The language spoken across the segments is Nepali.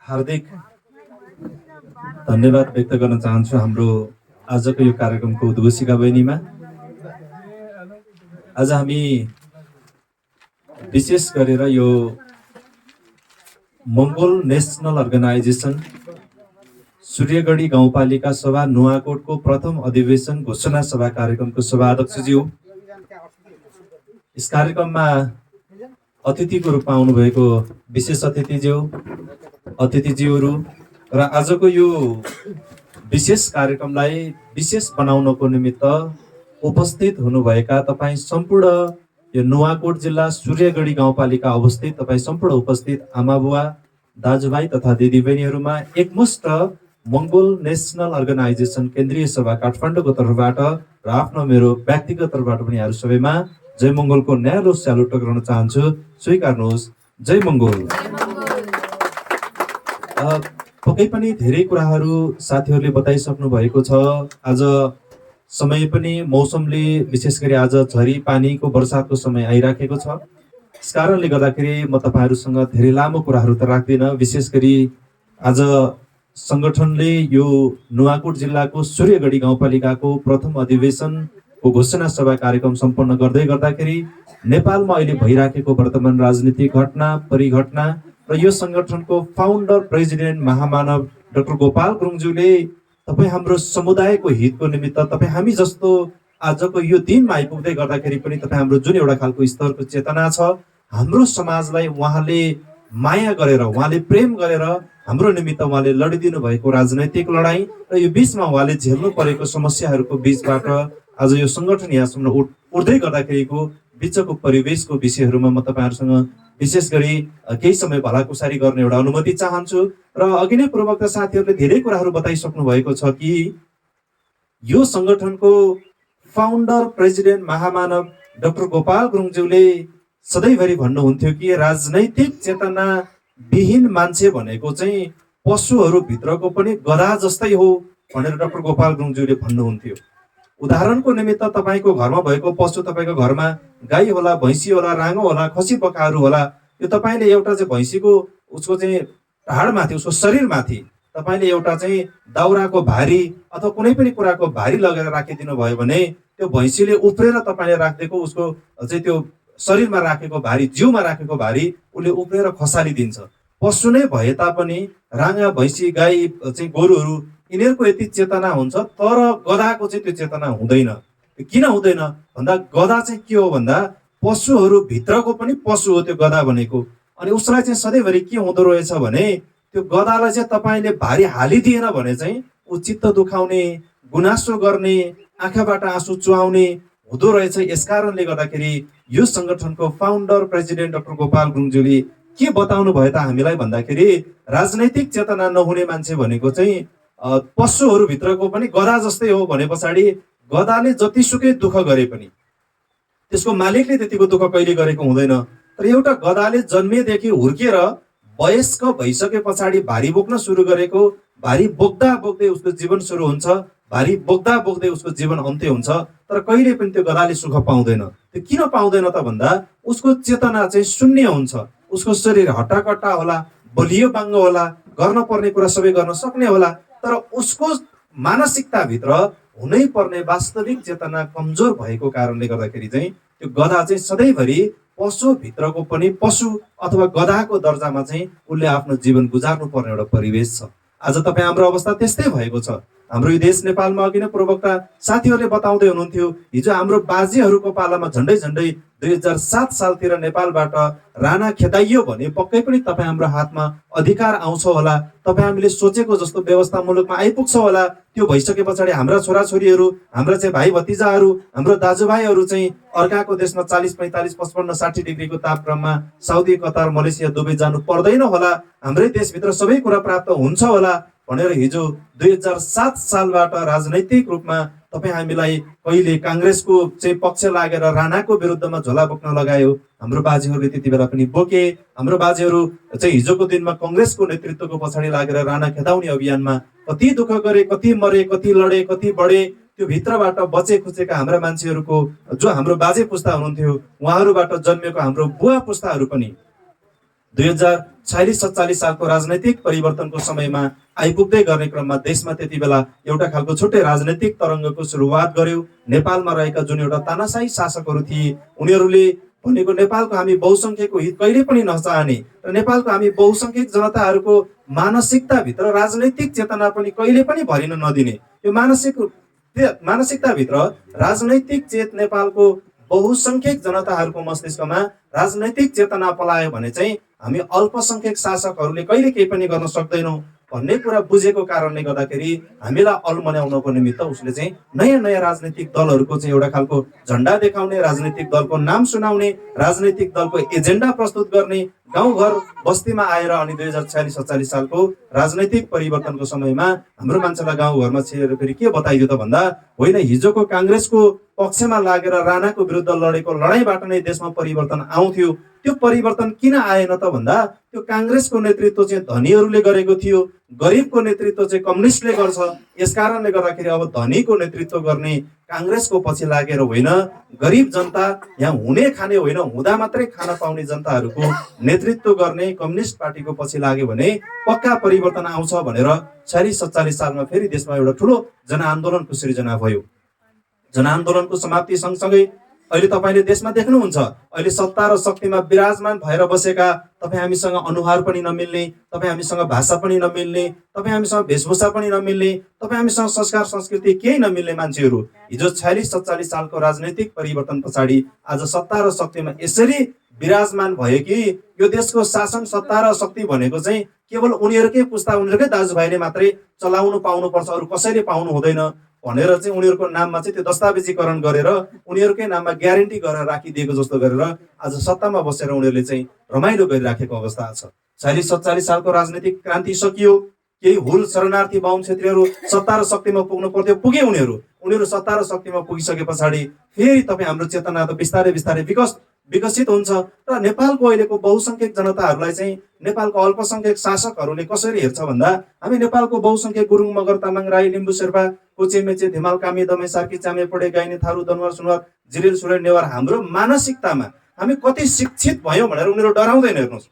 हार्दिक धन्यवाद व्यक्त गर्न चाहन्छु हाम्रो आजको यो कार्यक्रमको उद्घोषिका बहिनीमा। आज हामी विशेष गरेर यो मङ्गोल नेसनल अर्गनाइजेसन सूर्यगढी गाउँपालिका सभा नुवाकोटको प्रथम अधिवेशन घोषणा सभा कार्यक्रमको सभा अध्यक्षज्यू, यस कार्यक्रममा अतिथिको रूपमा आउनुभएको विशेष अतिथिज्यूहरू र आजको यो विशेष कार्यक्रमलाई विशेष बनाउनको निमित्त उपस्थित हुनुभएका तपाईँ सम्पूर्ण यो नुवाकोट जिल्ला सूर्यगढी गाउँपालिका अवस्थित तपाईँ सम्पूर्ण उपस्थित आमाबुवा, दाजुभाइ तथा दिदीबहिनीहरूमा एकमुष्ट मङ्गोल नेसनल अर्गनाइजेसन केन्द्रीय सभा काठमाडौँको तर्फबाट र आफ्नो मेरो व्यक्तिगत तर्फबाट पनि यहाँहरू सबैमा जय मङ्गोलको न्यालो स्यालुट टक्राउन चाहन्छु। स्वीकार्नुहोस्। जय मङ्गोल। पक्कै पनि धेरै कुराहरू साथीहरूले बताइसक्नु भएको छ। आज समय पनि मौसमले विशेष गरी आज झरी पानीको वर्षाको समय आइराखेको छ। यस कारणले गर्दाखेरि म तपाईँहरूसँग धेरै लामो कुराहरू त राख्दिनँ। विशेष गरी आज सङ्गठनले यो नुवाकोट जिल्लाको सूर्यगढी गाउँपालिकाको प्रथम अधिवेशनको घोषणा सभा कार्यक्रम सम्पन्न गर्दै गर्दाखेरि नेपालमा अहिले भइराखेको वर्तमान राजनीतिक घटना परिघटना र यो सङ्गठनको फाउन्डर प्रेसिडेन्ट महामानव डाक्टर गोपाल गुरुङज्यूले तपाईँ हाम्रो समुदायको हितको निमित्त तपाईँ हामी जस्तो आजको यो दिनमा आइपुग्दै गर्दाखेरि पनि तपाईँ हाम्रो जुन एउटा खालको स्तरको चेतना छ, हाम्रो समाजलाई उहाँले माया गरेर उहाँले प्रेम गरेर हाम्रो निमित्त उहाँले लडिदिनु भएको राजनैतिक लडाईँ र यो बिचमा उहाँले झेल्नु परेको समस्याहरूको बिचबाट आज यो सङ्गठन यहाँसम्म उठ्दै गर्दाखेरिको बिचको परिवेशको विषयहरूमा म तपाईँहरूसँग विशेष गरी केही समय भलाकुसारी गर्ने एउटा अनुमति चाहन्छु। र अघि नै पूर्वका साथीहरूले धेरै कुराहरू बताइसक्नु भएको छ कि यो सङ्गठनको फाउन्डर प्रेसिडेन्ट महामानव डाक्टर गोपाल गुरुङज्यूले सधैँभरि भन्नुहुन्थ्यो कि राजनैतिक चेतना विहीन मान्छे भनेको चाहिँ पशुहरू भित्रको पनि गधा जस्तै हो भनेर डाक्टर गोपाल गुरुङज्यूले भन्नुहुन्थ्यो। उदाहरणको निमित्त तपाईँको घरमा भएको पशु, तपाईँको घरमा गाई होला, भैँसी होला, राँगो होला, खसी पकाहरू होला, यो तपाईँले एउटा चाहिँ भैँसीको उसको चाहिँ ढाडमाथि उसको शरीरमाथि तपाईँले एउटा चाहिँ दाउराको भारी अथवा कुनै पनि कुराको भारी लगेर राखिदिनु भयो भने त्यो भैँसीले उफ्रेर तपाईँले राखिदिएको उसको चाहिँ त्यो शरीरमा राखेको भारी, जिउमा राखेको भारी उसले उफ्रेर खसालिदिन्छ। पशु नै भए तापनि राँगा, भैँसी, गाई चाहिँ गोरुहरू यिनीहरूको यति चेतना हुन्छ, तर गधाको चाहिँ त्यो चेतना हुँदैन। किन हुँदैन भन्दा गधा चाहिँ के हो भन्दा पशुहरू भित्रको पनि पशु हो त्यो गधा भनेको। अनि उसलाई चाहिँ सधैँभरि के हुँदो रहेछ भने त्यो गधालाई चाहिँ तपाईँले भारी हालिदिएन भने चाहिँ ऊ चित्त दुखाउने, गुनासो गर्ने, आँखाबाट आँसु चुहाउने हुँदो रहेछ। यस कारणले गर्दाखेरि यो सङ्गठनको फाउन्डर प्रेसिडेन्ट डाक्टर गोपाल गुरुङज्यूले के बताउनु भयो त हामीलाई भन्दाखेरि राजनैतिक चेतना नहुने मान्छे भनेको चाहिँ पशुहरू भित्रको पनि गधा जस्तै हो भने पछाडि गधाले जतिसुकै दुःख गरे पनि त्यसको मालिकले त्यतिको दुःख कहिले गरेको हुँदैन। तर एउटा गधाले जन्मेदेखि हुर्केर वयस्क भइसके पछाडि भारी बोक्न सुरु गरेको, भारी बोक्दा बोक्दै उसको जीवन सुरु हुन्छ, भारी बोक्दा बोक्दै उसको जीवन अन्त्य हुन्छ, तर कहिले पनि त्यो गधाले सुख पाउँदैन। त्यो किन पाउँदैन त भन्दा उसको चेतना चाहिँ शून्य हुन्छ। उसको शरीर हट्टाकट्टा होला, बलियो बाङ्गो होला, गर्न पर्ने कुरा सबै गर्न सक्ने होला, तर उसको मानसिकताभित्र हुनै पर्ने वास्तविक चेतना कमजोर भएको कारणले गर्दाखेरि चाहिँ त्यो गधा चाहिँ सधैँभरि पशुभित्रको पनि पशु अथवा गधाको दर्जामा चाहिँ उसले आफ्नो जीवन गुजार्नु पर्ने एउटा परिवेश छ। आज तपाईँ हाम्रो अवस्था त्यस्तै भएको छ। हाम्रो यो देश नेपालमा अघि नै पूर्वका साथीहरूले बताउँदै हुनुहुन्थ्यो, हिजो हाम्रो बाजेहरूको पालामा झन्डै 2007 सालतिर नेपालबाट राणा खेदाइयो भने पक्कै पनि तपाईँ हाम्रो हातमा अधिकार आउँछ होला, तपाईँ हामीले सोचेको जस्तो व्यवस्था मुलुकमा आइपुग्छ होला। त्यो भइसके पछाडि हाम्रा छोराछोरीहरू, हाम्रा चाहिँ भाइ भतिजाहरू, हाम्रो दाजुभाइहरू चाहिँ अर्काको देशमा 40, 45, 55, 60 डिग्रीको तापक्रममा साउदी, कतार, मलेसिया, दुबई जानु पर्दैन होला, हाम्रै देशभित्र सबै कुरा प्राप्त हुन्छ होला भनेर हिजो 2007 सालबाट राजनैतिक रूपमा तपाईँ हामीलाई कहिले काङ्ग्रेसको चाहिँ पक्ष लागेर राणाको विरुद्धमा झोला बोक्न लगायो। हाम्रो बाजेहरूले त्यति बेला पनि बोके। हाम्रो बाजेहरू चाहिँ हिजोको दिनमा कङ्ग्रेसको नेतृत्वको पछाडि लागेर राणा खेदाउने अभियानमा कति दुःख गरे, कति मरे, कति लडे, कति बढे। त्यो भित्रबाट बचे खुचेका हाम्रा मान्छेहरूको जो हाम्रो बाजे पुस्ता हुनुहुन्थ्यो, उहाँहरूबाट जन्मेको हाम्रो बुवा पुस्ताहरू पनि 2046-47 सालको राजनैतिक परिवर्तनको समयमा आइपुग्दै गर्ने क्रममा देशमा त्यति बेला एउटा खालको छुट्टै राजनैतिक तरङ्गको सुरुवात गर्यो। नेपालमा रहेका जुन एउटा तानाशाही शासकहरू थिए उनीहरूले भनेको नेपालको हामी बहुसंख्यकको हित कहिले पनि नचाहने र नेपालको हामी बहुसंख्यक जनताहरूको मानसिकताभित्र राजनैतिक चेतना पनि कहिले पनि भरिन नदिने, यो मानसिकताभित्र राजनैतिक नेपालको बहुसंख्यक जनताहरूको मस्तिष्कमा राजनैतिक चेतना पलायो भने चाहिँ हामी अल्पसंख्यक शासकहरूले कहिले केही पनि गर्न सक्दैनौँ भन्ने कुरा बुझेको कारणले गर्दाखेरि हामीलाई अल्मल्याउनको निमित्त उसले चाहिँ नयाँ नयाँ राजनीतिक दलहरूको चाहिँ एउटा खालको झन्डा देखाउने, राजनीतिक दलको नाम सुनाउने, राजनीतिक दलको एजेन्डा प्रस्तुत गर्ने, गाउँघर बस्तीमा आएर अनि 2046-47 सालको राजनैतिक परिवर्तनको समयमा हाम्रो मान्छेलाई गाउँघरमा छिरेर फेरि के बताइदियो त भन्दा होइन, हिजोको काङ्ग्रेसको पक्षमा लागेर राणाको विरुद्ध लडेको लडाइँबाट नै देशमा परिवर्तन आउँथ्यो। त्यो परिवर्तन किन आएन त भन्दा त्यो काङ्ग्रेसको नेतृत्व चाहिँ धनीहरूले गरेको थियो, गरिबको नेतृत्व चाहिँ कम्युनिस्टले गर्छ। यसकारणले गर्दाखेरि अब धनीको नेतृत्व गर्ने काङ्ग्रेसको पछि लागेर होइन, गरिब जनता यहाँ हुने खाने होइन हुँदा मात्रै खान पाउने जनताहरूको नेतृत्व गर्ने कम्युनिस्ट पार्टीको पछि लाग्यो भने पक्का परिवर्तन आउँछ भनेर 46-47 सालमा फेरि देशमा एउटा ठुलो जनआन्दोलनको सृजना भयो। जनआन्दोलनको समाप्ति सँगसँगै अहिले तपाईँले देशमा देख्नुहुन्छ, अहिले सत्ता र शक्तिमा विराजमान भएर बसेका तपाईँ हामीसँग अनुहार पनि नमिल्ने, तपाईँ हामीसँग भाषा पनि नमिल्ने, तपाईँ हामीसँग वेशभूषा पनि नमिल्ने, तपाईँ हामीसँग संस्कार संस्कृति केही नमिल्ने मान्छेहरू हिजो 46-47 सालको राजनैतिक परिवर्तन पछाडि आज सत्ता र शक्तिमा यसरी विराजमान भयो कि यो देशको शासन सत्ता र शक्ति भनेको चाहिँ केवल उनीहरूकै पुस्ता उनीहरूकै दाजुभाइले मात्रै चलाउनु पाउनुपर्छ, अरू कसैले पाउनु हुँदैन भनेर चाहिँ उनीहरूको नाममा चाहिँ त्यो दस्तावेजीकरण गरेर उनीहरूकै नाममा ग्यारेन्टी गरेर राखिदिएको जस्तो गरेर आज सत्तामा बसेर उनीहरूले चाहिँ रमाइलो गरिराखेको अवस्था छ। 46-47 सालको राजनीतिक क्रान्ति सकियो, केही हुल शरणार्थी बाहुन क्षेत्रीहरू सत्ता र शक्तिमा पुग्नु पर्थ्यो, पुगे उनीहरू सत्ता र शक्तिमा पुगिसके पछाडि फेरि तपाईँ हाम्रो चेतना त बिस्तारै बिस्तारै विकसित हुन्छ र नेपालको अहिलेको बहुसंख्यक जनताहरूलाई चाहिँ नेपालको अल्पसंख्यक शासकहरूले कसरी हेर्छ भन्दा हामी नेपालको बहुसंख्यक गुरुङ मगर तामाङ राई लिम्बू शेर्पा कोचे मेचे धिमाल कामी दमे सार्की चामे पढे गाइने थारू दनुवार सुनवार जिरेल सुरेल नेवार हाम्रो मानसिकतामा हामी कति शिक्षित भयौँ भनेर उनीहरू डराउँदैन। हेर्नुहोस्,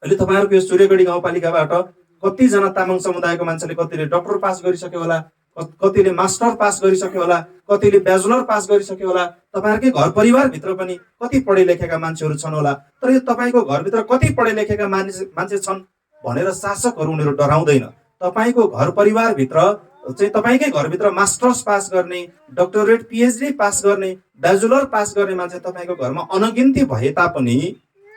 अहिले तपाईँहरूको यो सूर्यगढी गाउँपालिकाबाट कतिजना तामाङ समुदायको मान्छेले कतिले डक्टर पास गरिसक्यो होला, कतिले मास्टर पास गरिसक्यो होला, कतिले ब्याचलर पास गरिसक्यो होला, तपाईँहरूकै घर परिवारभित्र पनि कति पढे लेखेका मान्छेहरू छन् होला, तर यो तपाईँको घरभित्र कति पढे लेखेका मान्छे छन् भनेर शासकहरू उनीहरू डराउँदैन। तपाईँको घर परिवारभित्र चाहिँ तपाईँकै घरभित्र मास्टर्स पास गर्ने, डक्टरेट पिएचडी पास गर्ने, ब्याचलर पास गर्ने मान्छे तपाईँको घरमा अनगिन्ती भए तापनि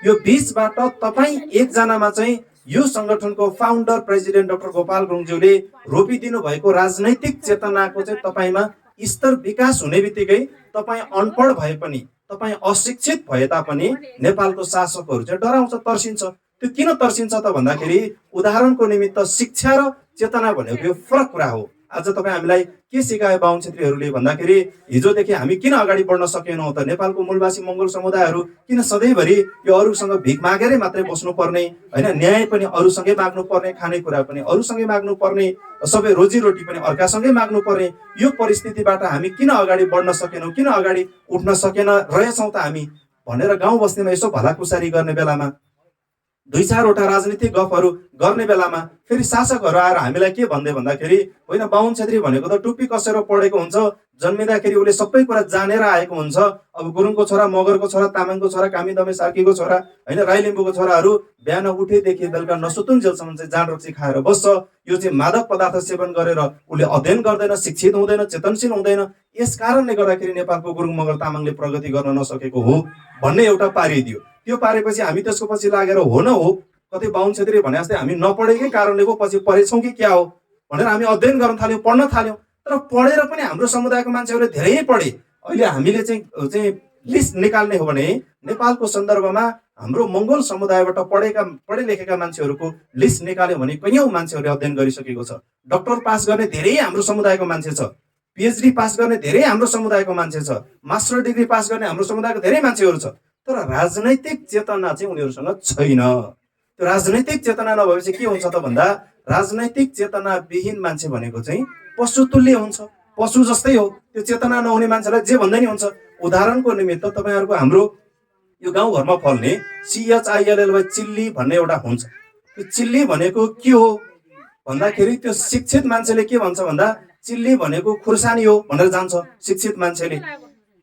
यो बिचबाट तपाईँ एकजनामा चाहिँ यो संगठनको फाउन्डर प्रेसिडेन्ट डाक्टर गोपाल गुरुङज्यूले रोपिदिनु भएको राजनैतिक चेतनाको चाहिँ तपाईँमा स्तर विकास हुने बित्तिकै तपाईँ अनपढ भए पनि, तपाईँ अशिक्षित भए तापनि नेपालको शासकहरू चाहिँ डराउँछ, तर्सिन्छ। त्यो किन तर्सिन्छ त भन्दाखेरि उदाहरणको निमित्त शिक्षा र चेतना भनेको यो फरक कुरा हो। आज तपाईँ हामीलाई के सिकायो बाहुन क्षेत्रीहरूले भन्दाखेरि हिजोदेखि हामी किन अगाडि बढ्न सकेनौँ त, नेपालको मूलवासी मङ्गोल समुदायहरू किन सधैँभरि यो अरूसँग भिख मागेरै मात्रै बस्नुपर्ने होइन, न्याय पनि अरूसँगै माग्नुपर्ने, खानेकुरा पनि अरूसँगै माग्नुपर्ने, सबै रोजीरोटी पनि अर्कासँगै माग्नुपर्ने, यो परिस्थितिबाट हामी किन अगाडि बढ्न सकेनौँ, किन अगाडि उठ्न सकेन रहेछौँ त हामी भनेर गाउँ बस्तीमा यसो भलाकुसारी गर्ने बेलामा, दुई चारवटा राजनीतिक गफहरू गर्ने बेलामा फेरि शासकहरू आएर हामीलाई के भन्दै भन्दाखेरि होइन, बाहुन क्षेत्री भनेको त टुप्पी कसेर पढेको हुन्छ, जन्मिँदाखेरि उसले सबै कुरा जानेर आएको हुन्छ। अब गुरुङको छोरा, मगरको छोरा, तामाङको छोरा, कामी दमे सार्कीको छोरा होइन, राई लिम्बूको छोराहरू बिहान उठेदेखि बेलुका नसुतुन्जेलसम्म चाहिँ जाँड रक्सी खाएर बस्छ। यो चाहिँ मादक पदार्थ सेवन गरेर उसले अध्ययन गर्दैन, शिक्षित हुँदैन, चेतनशील हुँदैन। यस कारणले गर्दाखेरि नेपालको गुरुङ मगर तामाङले प्रगति गर्न नसकेको हो भन्ने एउटा पारिदियो। त्यो पारेपछि हामी त्यसको पछि लागेर हो न हो कतै बाहुन क्षेत्री भने जस्तै हामी नपढेकै कारणले को पछि पढेछौँ कि क्या हो भनेर हामी अध्ययन गर्न थाल्यौँ, पढ्न थाल्यौँ। तर पढेर पनि हाम्रो समुदायको मान्छेहरूले धेरै पढे। अहिले हामीले चाहिँ लिस्ट निकाल्ने हो भने नेपालको सन्दर्भमा हाम्रो मङ्गोल समुदायबाट पढे लेखेका मान्छेहरूको लिस्ट निकाल्यो भने कैयौँ मान्छेहरूले अध्ययन गरिसकेको छ। डक्टर पास गर्ने धेरै हाम्रो समुदायको मान्छे छ, पिएचडी पास गर्ने धेरै हाम्रो समुदायको मान्छे छ, मास्टर डिग्री पास गर्ने हाम्रो समुदायको धेरै मान्छेहरू छ। तर राजनैतिक चेतना चाहिँ उनीहरूसँग छैन। त्यो राजनैतिक चेतना नभएपछि के हुन्छ त भन्दा राजनैतिक चेतना विहीन मान्छे भनेको चाहिँ पशुतुल्य हुन्छ, पशु जस्तै हो। त्यो चेतना नहुने मान्छेलाई जे भन्दै नि हुन्छ। उदाहरणको निमित्त तपाईँहरूको हाम्रो यो गाउँघरमा फल्ने CHILLY चिल्ली भन्ने एउटा हुन्छ। त्यो चिल्ली भनेको के हो भन्दाखेरि त्यो शिक्षित मान्छेले के भन्छ भन्दा चिल्ली भनेको खुर्सानी हो भनेर जान्छ शिक्षित मान्छेले।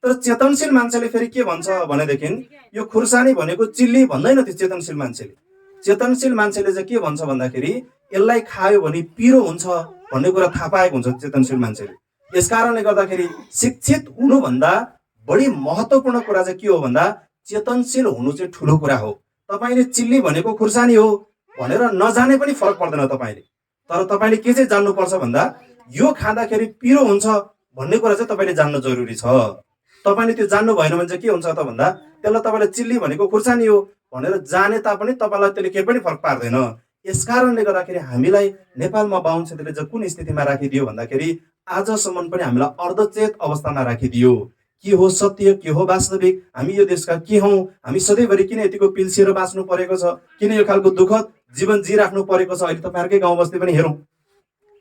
तर चेतनशील मान्छेले फेरि के भन्छ भनेदेखि यो खुर्सानी भनेको चिल्ली भन्दैन त्यो चेतनशील मान्छेले। चेतनशील मान्छेले चाहिँ के भन्छ भन्दाखेरि यसलाई खायो भने पिरो हुन्छ भन्ने कुरा थाहा पाएको हुन्छ चेतनशील मान्छेले। यसकारणले गर्दाखेरि शिक्षित हुनुभन्दा बढी महत्त्वपूर्ण कुरा चाहिँ के हो भन्दा चेतनशील हुनु चाहिँ ठुलो कुरा हो। तपाईले चिल्ली भनेको खुर्सानी हो भनेर नजाने पनि फरक पर्दैन तपाईले, तर तपाईले के चाहिँ जान्नुपर्छ भन्दा यो खाँदाखेरि पिरो हुन्छ भन्ने कुरा चाहिँ तपाईले जान्न जरुरी छ। तपाईले त्यो जान्नु भएन भने चाहिँ के हुन्छ त भन्दा त्यसलाई तपाईले चिल्ली भनेको खुर्सानी हो भनेर जाने तापनि तपाईलाई त्यसले केही पनि फरक पार्दैन। यसकारणले गर्दाखेरि हामीलाई नेपालमा बाहुन क्षेत्रले चाहिँ कुन स्थितिमा राखिदियो भन्दाखेरि आजसम्म पनि हामीलाई अर्धचेत अवस्थामा राखिदियो। के हो सत्य, के हो वास्तविक, हामी यो देशका के हौं, हामी सधैँभरि किन यतिको पिल्सिएर बाँच्नु परेको छ, किन यो खालको दुःखद जीवन जिराख्नु परेको छ। अहिले तपाईहरुकै गाउँ बस्ती पनि हेरौं,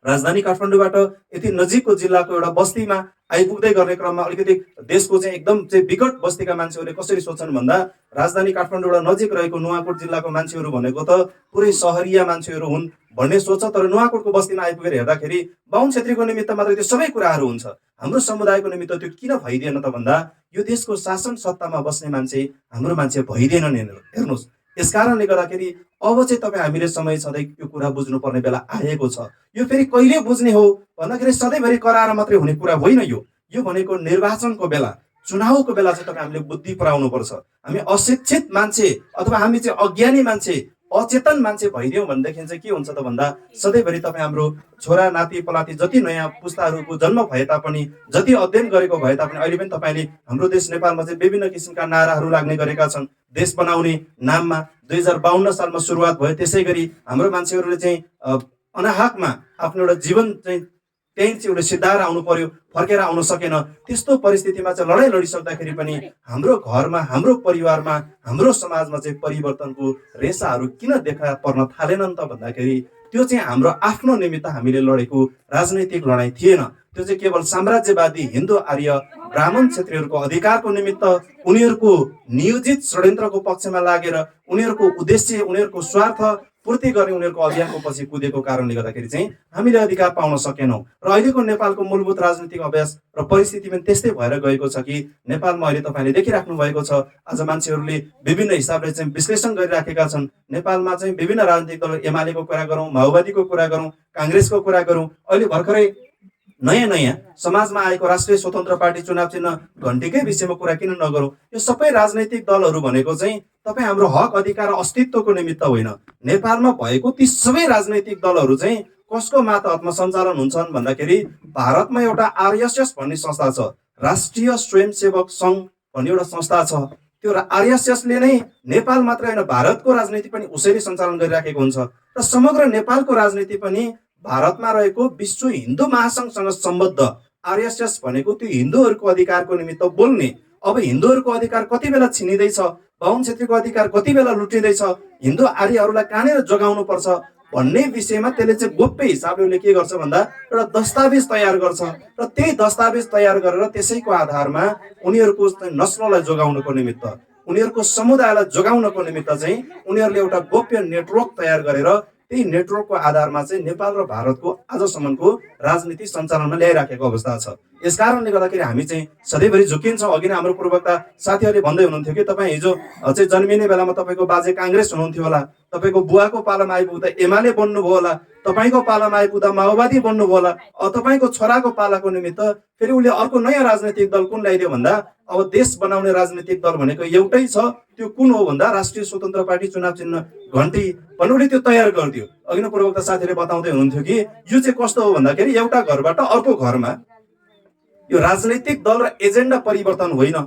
राजधानी काठमाडौँबाट यति नजिकको जिल्लाको एउटा बस्तीमा आइपुग्दै गर्ने क्रममा अलिकति देशको चाहिँ एकदम चाहिँ विकट बस्तीका मान्छेहरूले कसरी सोच्छन् भन्दा राजधानी काठमाडौँबाट नजिक रहेको नुवाकोट जिल्लाको मान्छेहरू भनेको त पुरै सहरिया मान्छेहरू हुन् भन्ने सोच्छ। तर नुवाकोटको बस्तीमा आइपुगेर हेर्दाखेरि बाहुन क्षेत्रीको निमित्त मात्र त्यो सबै कुराहरू हुन्छ। हाम्रो समुदायको निमित्त त्यो किन भइदिएन त भन्दा यो देशको शासन सत्तामा बस्ने मान्छे हाम्रो मान्छे भइदिएनन्। हेर्नुहोस्, यसकारणले गर्दाखेरि अब चाहिँ तपाईँ हामीले समय छँदै यो कुरा बुझ्नुपर्ने बेला आएको छ। यो फेरि कहिले बुझ्ने हो भन्दाखेरि सधैँभरि कराएर मात्रै हुने कुरा होइन। यो भनेको निर्वाचनको बेला, चुनावको बेला चाहिँ तपाईँ हामीले बुद्धि पुर्याउनु पर्छ। हामी अशिक्षित मान्छे अथवा हामी चाहिँ अज्ञानी मान्छे, अचेतन मान्छे भइदियौँ भनेदेखि चाहिँ के हुन्छ त भन्दा सधैँभरि तपाईँ हाम्रो छोरा नाति पलाती जति नयाँ पुस्ताहरूको जन्म भए तापनि, जति अध्ययन गरेको भए तापनि अहिले पनि तपाईँले हाम्रो देश नेपालमा चाहिँ विभिन्न किसिमका नाराहरू लाग्ने गरेका छन्। देश बनाउने नाममा 2052 सालमा सुरुवात भयो। त्यसै गरी हाम्रो मान्छेहरूले चाहिँ अनाहकमा आफ्नो एउटा जीवन चाहिँ त्यही चाहिँ एउटा सिद्धाएर आउनु पर्यो, फर्केर आउन सकेन। त्यस्तो परिस्थितिमा चाहिँ लडाइँ लडिसक्दाखेरि पनि हाम्रो घरमा, हाम्रो परिवारमा, हाम्रो समाजमा चाहिँ परिवर्तनको रेसाहरू किन देखा पर्न थालेनन् त भन्दाखेरि त्यो चाहिँ हाम्रो आफ्नो निमित्त हामीले लडेको राजनैतिक लडाइँ थिएन। त्यो चाहिँ केवल साम्राज्यवादी हिन्दू आर्य ब्राह्मण क्षेत्रीहरूको अधिकारको निमित्त उनीहरूको नियोजित षड्यन्त्रको पक्षमा लागेर उनीहरूको उद्देश्य, उनीहरूको स्वार्थ पूर्ति गर्ने उनीहरूको अभियानको पछि कुदेको कारणले गर्दाखेरि चाहिँ हामीले अधिकार पाउन सकेनौँ। र अहिलेको नेपालको मूलभूत राजनीतिक अभ्यास र परिस्थिति पनि त्यस्तै भएर गएको छ कि नेपालमा अहिले तपाईँले देखिराख्नु भएको छ। आज मान्छेहरूले विभिन्न हिसाबले चाहिँ विश्लेषण गरिराखेका छन्। नेपालमा चाहिँ विभिन्न राजनीतिक दल, एमालेको कुरा गरौँ, माओवादीको कुरा गरौँ, काङ्ग्रेसको कुरा गरौँ, अहिले भर्खरै नयाँ समाजमा आएको राष्ट्रिय स्वतन्त्र पार्टी चुनाव चिन्ह घन्टीकै विषयमा कुरा किन नगरौँ। यो सबै राजनैतिक दलहरू भनेको चाहिँ तपाईँ हाम्रो हक अधिकार अस्तित्वको निमित्त होइन। नेपालमा भएको ती सबै राजनैतिक दलहरू चाहिँ कसको मातहतमा सञ्चालन हुन्छन् भन्दाखेरि भारतमा एउटा RSS भन्ने संस्था छ, राष्ट्रिय स्वयंसेवक सङ्घ भन्ने एउटा संस्था छ। त्यो RSSले नै नेपाल मात्र होइन भारतको राजनीति पनि उसैले सञ्चालन गरिराखेको हुन्छ। र समग्र नेपालको राजनीति पनि भारतमा रहेको विश्व हिन्दू महासङ्घसँग सम्बद्ध RSS भनेको त्यो हिन्दूहरूको अधिकारको निमित्त बोल्ने। अब हिन्दूहरूको अधिकार कति बेला छिनिँदैछ, बाहुन क्षेत्रीको अधिकार कति बेला लुटिँदैछ, हिन्दू आर्यहरूलाई कहाँनिर जोगाउनु पर्छ भन्ने विषयमा त्यसले चाहिँ गोप्य हिसाबले उसले के गर्छ भन्दा एउटा दस्तावेज तयार गर्छ। र त्यही दस्तावेज तयार गरेर त्यसैको आधारमा उनीहरूको नस्ललाई जोगाउनको निमित्त, उनीहरूको समुदायलाई जोगाउनको निमित्त चाहिँ उनीहरूले एउटा गोप्य नेटवर्क तयार गरेर त्यही नेटवर्कको आधारमा चाहिँ नेपाल र भारतको आजसम्मको राजनीति सञ्चालनमा ल्याइराखेको अवस्था छ। यसकारणले गर्दाखेरि हामी चाहिँ सधैँभरि झुकिन्छौँ। अघि नै हाम्रो पूर्ववक्ता साथीहरूले भन्दै हुनुहुन्थ्यो कि तपाईँ हिजो चाहिँ जन्मिने बेलामा तपाईँको बाजे काङ्ग्रेस हुनुहुन्थ्यो होला, तपाईँको बुवाको पालामा आइपुग्दा एमाले बन्नुभयो होला, तपाईँको पालामा आइपुग्दा माओवादी बन्नुभयो होला, तपाईँको छोराको पालाको निमित्त फेरि उसले अर्को नयाँ राजनैतिक दल कुन ल्याइदियो भन्दा अब देश बनाउने राजनैतिक दल भनेको एउटै छ। त्यो कुन हो भन्दा राष्ट्रिय स्वतन्त्र पार्टी चुनाव चिन्ह घन्टी भन्नुले त्यो तयार गरिदियो। अघि नै पूर्ववक्ता साथीले बताउँदै हुनुहुन्थ्यो कि यो चाहिँ कस्तो हो भन्दाखेरि एउटा घरबाट अर्को घरमा यो राजनैतिक दल र एजेन्डा परिवर्तन होइन,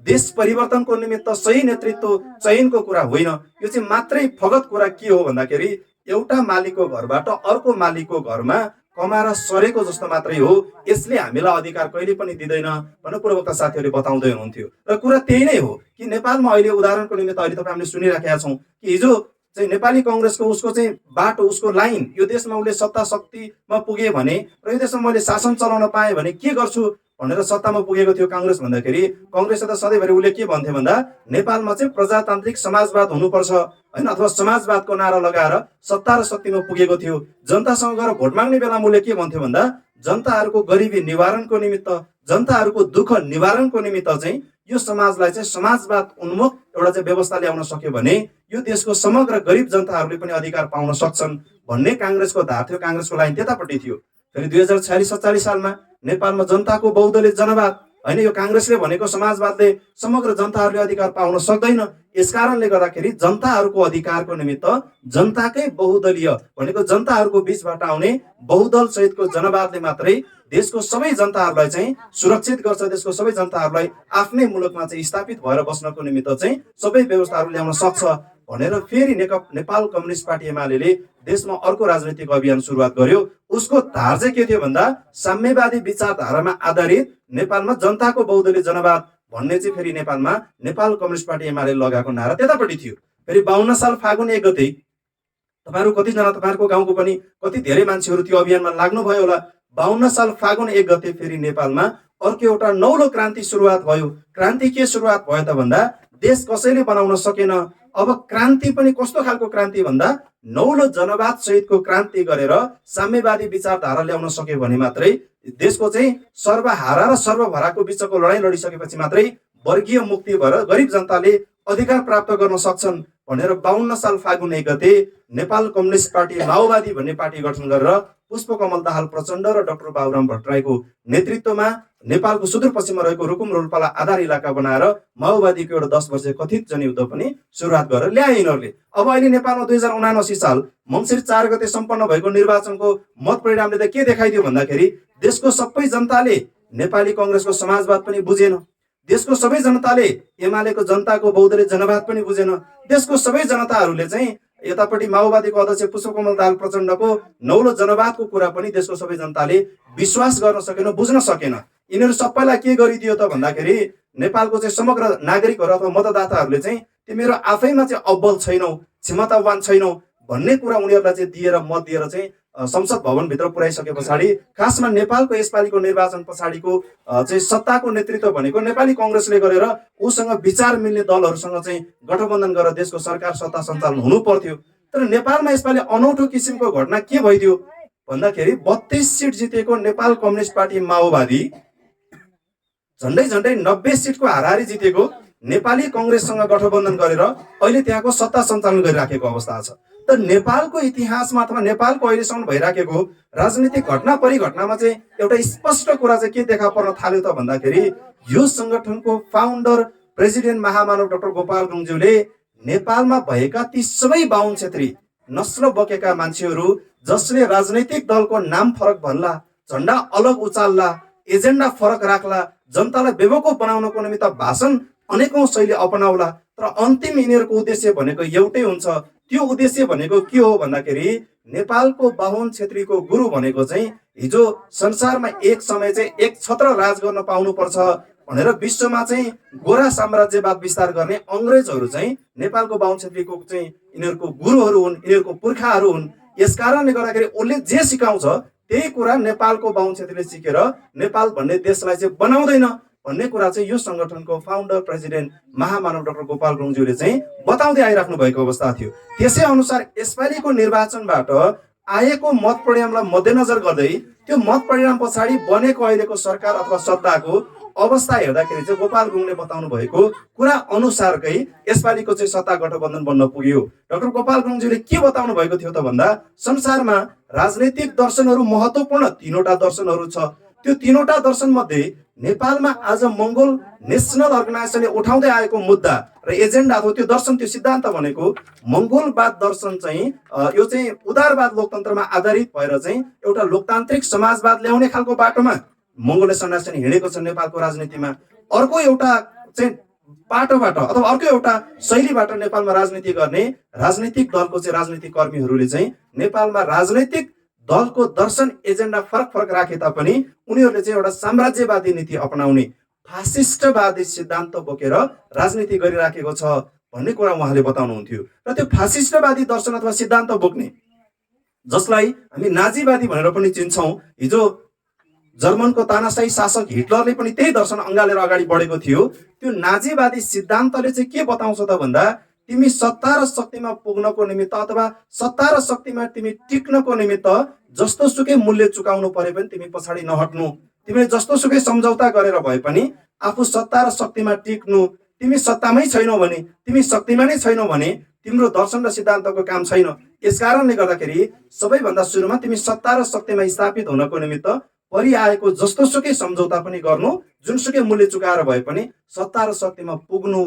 देश परिवर्तनको निमित्त सही नेतृत्व चयनको कुरा होइन। यो चाहिँ मात्रै फगत कुरा के हो भन्दाखेरि एउटा मालिकको घरबाट अर्को मालिकको घरमा कमाएर सरेको जस्तो मात्रै हो। यसले हामीलाई अधिकार कहिले पनि दिँदैन भनेर पूर्ववक्ता साथीहरूले बताउँदै हुनुहुन्थ्यो। र कुरा त्यही नै हो कि नेपालमा अहिले उदाहरणको निमित्त अहिले तपाईँ हामीले सुनिराखेका छौँ कि हिजो चाहिँ नेपाली कङ्ग्रेसको उसको चाहिँ बाटो, उसको लाइन, यो देशमा उसले सत्ता शक्तिमा पुगे भने र यो देशमा मैले शासन चलाउन पाएँ भने के गर्छु भनेर सत्तामा पुगेको थियो काङ्ग्रेस भन्दाखेरि, कङ्ग्रेसले त सधैँभरि उसले के भन्थे भन्दा नेपालमा चाहिँ प्रजातान्त्रिक समाजवाद हुनुपर्छ होइन, अथवा समाजवादको नारा लगाएर सत्ता र शक्तिमा पुगेको थियो। जनतासँग गएर भोट माग्ने बेलामा उसले के भन्थ्यो भन्दा जनताहरूको गरिबी निवारणको निमित्त, जनताहरूको दुःख निवारणको निमित्त चाहिँ यो समाजलाई चाहिँ समाजवाद उन्मुख एउटा चाहिँ व्यवस्था ल्याउन सक्यो भने यो देशको समग्र गरिब जनताहरूले पनि अधिकार पाउन सक्छन् भन्ने काङ्ग्रेसको धार थियो, काङ्ग्रेसको लाइन त्यतापट्टि थियो। फेरि 2046-47 सालमा नेपालमा जनताको बहुदलीय जनवाद होइन, यो काङ्ग्रेसले भनेको समाजवादले समग्र जनताहरूले अधिकार पाउन सक्दैन। यसकारणले गर्दाखेरि जनताहरूको अधिकारको निमित्त जनताकै बहुदलीय भनेको जनताहरूको बीचबाट आउने बहुदल सहितको जनवादले मात्रै देशको सबै जनताहरूलाई चाहिँ सुरक्षित गर्छ, देशको सबै जनताहरूलाई आफ्नै मुलुकमा चाहिँ स्थापित भएर बस्नको निमित्त चाहिँ सबै व्यवस्थाहरू ल्याउन सक्छ भनेर फेरि नेपाल कम्युनिस्ट पार्टी एमाले देशमा अर्को राजनीतिक अभियान सुरुवात गर्यो। उसको धार चाहिँ के थियो भन्दा साम्यवादी विचारधारामा आधारित नेपालमा जनताको बहुदलीय जनवाद भन्ने चाहिँ फेरि नेपालमा नेपाल कम्युनिस्ट पार्टी एमाले लगाएको नारा त्यतापट्टि थियो। फेरि 52 साल फागुन 1 गते तपाईँहरू कतिजना, तपाईँहरूको गाउँको पनि कति धेरै मान्छेहरू त्यो अभियानमा लाग्नुभयो होला। 52 साल फागुन 1 गते फेरि नेपालमा अर्को एउटा नौलो क्रान्ति सुरुवात भयो। क्रान्ति के सुरुवात भयो त भन्दा देश कसैले बनाउन सकेन। अब क्रान्ति पनि कस्तो खालको क्रान्ति भन्दा नौलो जनवाद सहितको क्रान्ति गरेर साम्यवादी विचारधारा ल्याउन सक्यो भने मात्रै देशको चाहिँ सर्वहारा र सर्वभराको बिचको लडाइँ लडिसकेपछि मात्रै वर्गीय मुक्ति भएर गरिब जनताले अधिकार प्राप्त गर्न सक्छन् भनेर 52 साल फागुन 1 गते नेपाल कम्युनिस्ट पार्टी माओवादी भन्ने पार्टी गठन गरेर पुष्पकमल दाहाल प्रचण्ड र डाक्टर बाबुराम भट्टराईको नेतृत्वमा नेपालको सुदूरपश्चिममा रहेको रुकुम रोल्पालाई आधार इलाका बनाएर माओवादीको एउटा 10 वर्षीय कथित जनयुद्ध पनि सुरुवात गरेर ल्याए यिनीहरूले। अब अहिले नेपालमा 2079 साल मङ्सिर 4 गते सम्पन्न भएको निर्वाचनको मत परिणामले त के देखाइदियो भन्दाखेरि देशको सबै जनताले नेपाली कङ्ग्रेसको समाजवाद पनि बुझेन, देशको सबै जनताले एमालेको जनताको बहुदलीय जनवाद पनि बुझेन, देशको सबै जनताहरूले चाहिँ यतापट्टि माओवादीको अध्यक्ष पुष्पकमल दाहाल प्रचण्डको नौलो जनवादको कुरा पनि देशको सबै जनताले विश्वास गर्न सकेन, बुझ्न सकेन। यिनीहरू सबैलाई के गरिदियो त भन्दाखेरि नेपालको चाहिँ समग्र नागरिकहरू अथवा मतदाताहरूले चाहिँ तिमीहरू आफैमा चाहिँ अब्बल छैनौ, क्षमतावान छैनौ भन्ने कुरा उनीहरूलाई चाहिँ दिएर मत दिएर चाहिँ संसद भवनभित्र पुर्याइसके पछाडि खासमा नेपालको यसपालिको निर्वाचन पछाडिको चाहिँ सत्ताको नेतृत्व भनेको नेपाली कङ्ग्रेसले गरेर उसँग विचार मिल्ने दलहरूसँग चाहिँ गठबन्धन गरेर देशको सरकार सत्ता सञ्चालन हुनु पर्थ्यो। तर नेपालमा यसपालि अनौठो किसिमको घटना के भइदियो भन्दाखेरि 32 सिट जितेको नेपाल कम्युनिस्ट पार्टी माओवादी झन्डै 90 सिटको हाराहारी जितेको नेपाली कङ्ग्रेससँग गठबन्धन गरेर अहिले त्यहाँको सत्ता सञ्चालन गरिराखेको अवस्था छ। त नेपालको इतिहासमा अथवा नेपालको अहिलेसम्म भइराखेको राजनीतिक घटना परिघटनामा चाहिँ एउटा स्पष्ट कुरा चाहिँ के देखा पर्न थाल्यो त भन्दाखेरि यो संगठनको फाउन्डर प्रेसिडेन्ट महामानव डाक्टर गोपाल गुरुङज्यूले नेपालमा भएका ती सबै बाहुन क्षेत्री नस्ल बोकेका मान्छेहरू जसले राजनैतिक दलको नाम फरक भन्ला, झण्डा अलग उचाल्ला, एजेन्डा फरक राख्ला, जनतालाई बेवकुफ बनाउनको निमित्त भाषण अनेकौं शैली अपनाउला, तर अन्तिम यिनीहरूको उद्देश्य भनेको एउटै हुन्छ। त्यो उद्देश्य भनेको के हो भन्दाखेरि नेपालको बाहुन क्षेत्रीको गुरु भनेको चाहिँ हिजो संसारमा एक समय चाहिँ एक छत्र राज गर्न पाउनुपर्छ भनेर विश्वमा चाहिँ गोरा साम्राज्यवाद विस्तार गर्ने अंग्रेजहरू चाहिँ नेपालको बाहुन क्षेत्रीको चाहिँ यिनीहरूको गुरुहरू हुन्, यिनीहरूको पुर्खाहरू हुन्। यसकारणले गर्दाखेरि उसले जे सिकाउँछ त्यही कुरा नेपालको बाहुन क्षेत्रीले सिकेर नेपाल भन्ने देशलाई चाहिँ बनाउँदैन भन्ने कुरा चाहिँ यो संगठनको फाउन्डर प्रेसिडेन्ट महामानव डाक्टर गोपाल गुरुङज्यूले चाहिँ बताउँदै आइराख्नु भएको अवस्था थियो। त्यसै अनुसार यसपालिको निर्वाचनबाट आएको मत परिणामलाई मध्यनजर गर्दै त्यो मत परिणाम पछाडि बनेको अहिलेको सरकार अथवा सत्ताको अवस्था हेर्दाखेरि चाहिँ गोपाल गुरुङले बताउनु भएको कुरा अनुसारकै यसपालिको चाहिँ सत्ता गठबन्धन बन्न पुग्यो। डाक्टर गोपाल गुरुङज्यूले के बताउनु भएको थियो त भन्दा संसारमा राजनैतिक दर्शनहरू महत्त्वपूर्ण 3वटा दर्शनहरू छ। त्यो 3वटा दर्शन मध्ये नेपालमा आज मंगोल नेशनल अर्गनाइजेसनले उठाउँदै आएको मुद्दा र एजेन्डा अथवा त्यो दर्शन, त्यो सिद्धान्त भनेको मंगोलवाद दर्शन चाहिँ यो चाहिँ उदारवाद लोकतन्त्रमा आधारित भएर चाहिँ एउटा लोकतान्त्रिक समाजवाद ल्याउने खालको बाटोमा मंगोल सन्यासी हिँडेको छ नेपालको राजनीतिमा। अर्को एउटा चाहिँ बाटोबाट अथवा अर्को एउटा शैलीबाट नेपालमा राजनीति गर्ने राजनीतिक दलको चाहिँ राजनीतिक कर्मीहरूले चाहिँ नेपालमा राजनैतिक दलको दर्शन एजेन्डा फरक फरक राखे तापनि उनीहरूले चाहिँ एउटा साम्राज्यवादी नीति अपनाउने फासिस्टवादी सिद्धान्त बोकेर राजनीति गरिराखेको छ भन्ने कुरा उहाँले बताउनुहुन्थ्यो। र त्यो फासिस्टवादी दर्शन अथवा सिद्धान्त बोक्ने, जसलाई हामी नाजीवादी भनेर पनि चिन्छौँ, हिजो जर्मनको तानाशाही शासक हिटलरले पनि त्यही दर्शन अँगालेर अगाडि बढेको थियो। त्यो नाजीवादी सिद्धान्तले चाहिँ के बताउँछ त भन्दा, तिमी सत्ता र शक्तिमा पुग्नको निमित्त अथवा सत्ता र शक्तिमा तिमी टिक्नको निमित्त जस्तो सुकै मूल्य चुकाउनु परे पनि तिमी पछाडि नहट्नु, तिमीले जस्तो सुकै सम्झौता गरेर भए पनि आफू सत्ता र शक्तिमा टिक्नु। तिमी सत्तामै छैनौ भने, तिमी शक्तिमा नै छैनौ भने तिम्रो दर्शन र सिद्धान्तको काम छैन। यसकारणले गर्दाखेरि सबैभन्दा सुरुमा तिमी सत्ता र शक्तिमा स्थापित हुनको निमित्त परिआएको जस्तो सुकै सम्झौता पनि गर्नु, जुनसुकै मूल्य चुकाएर भए पनि सत्ता र शक्तिमा पुग्नु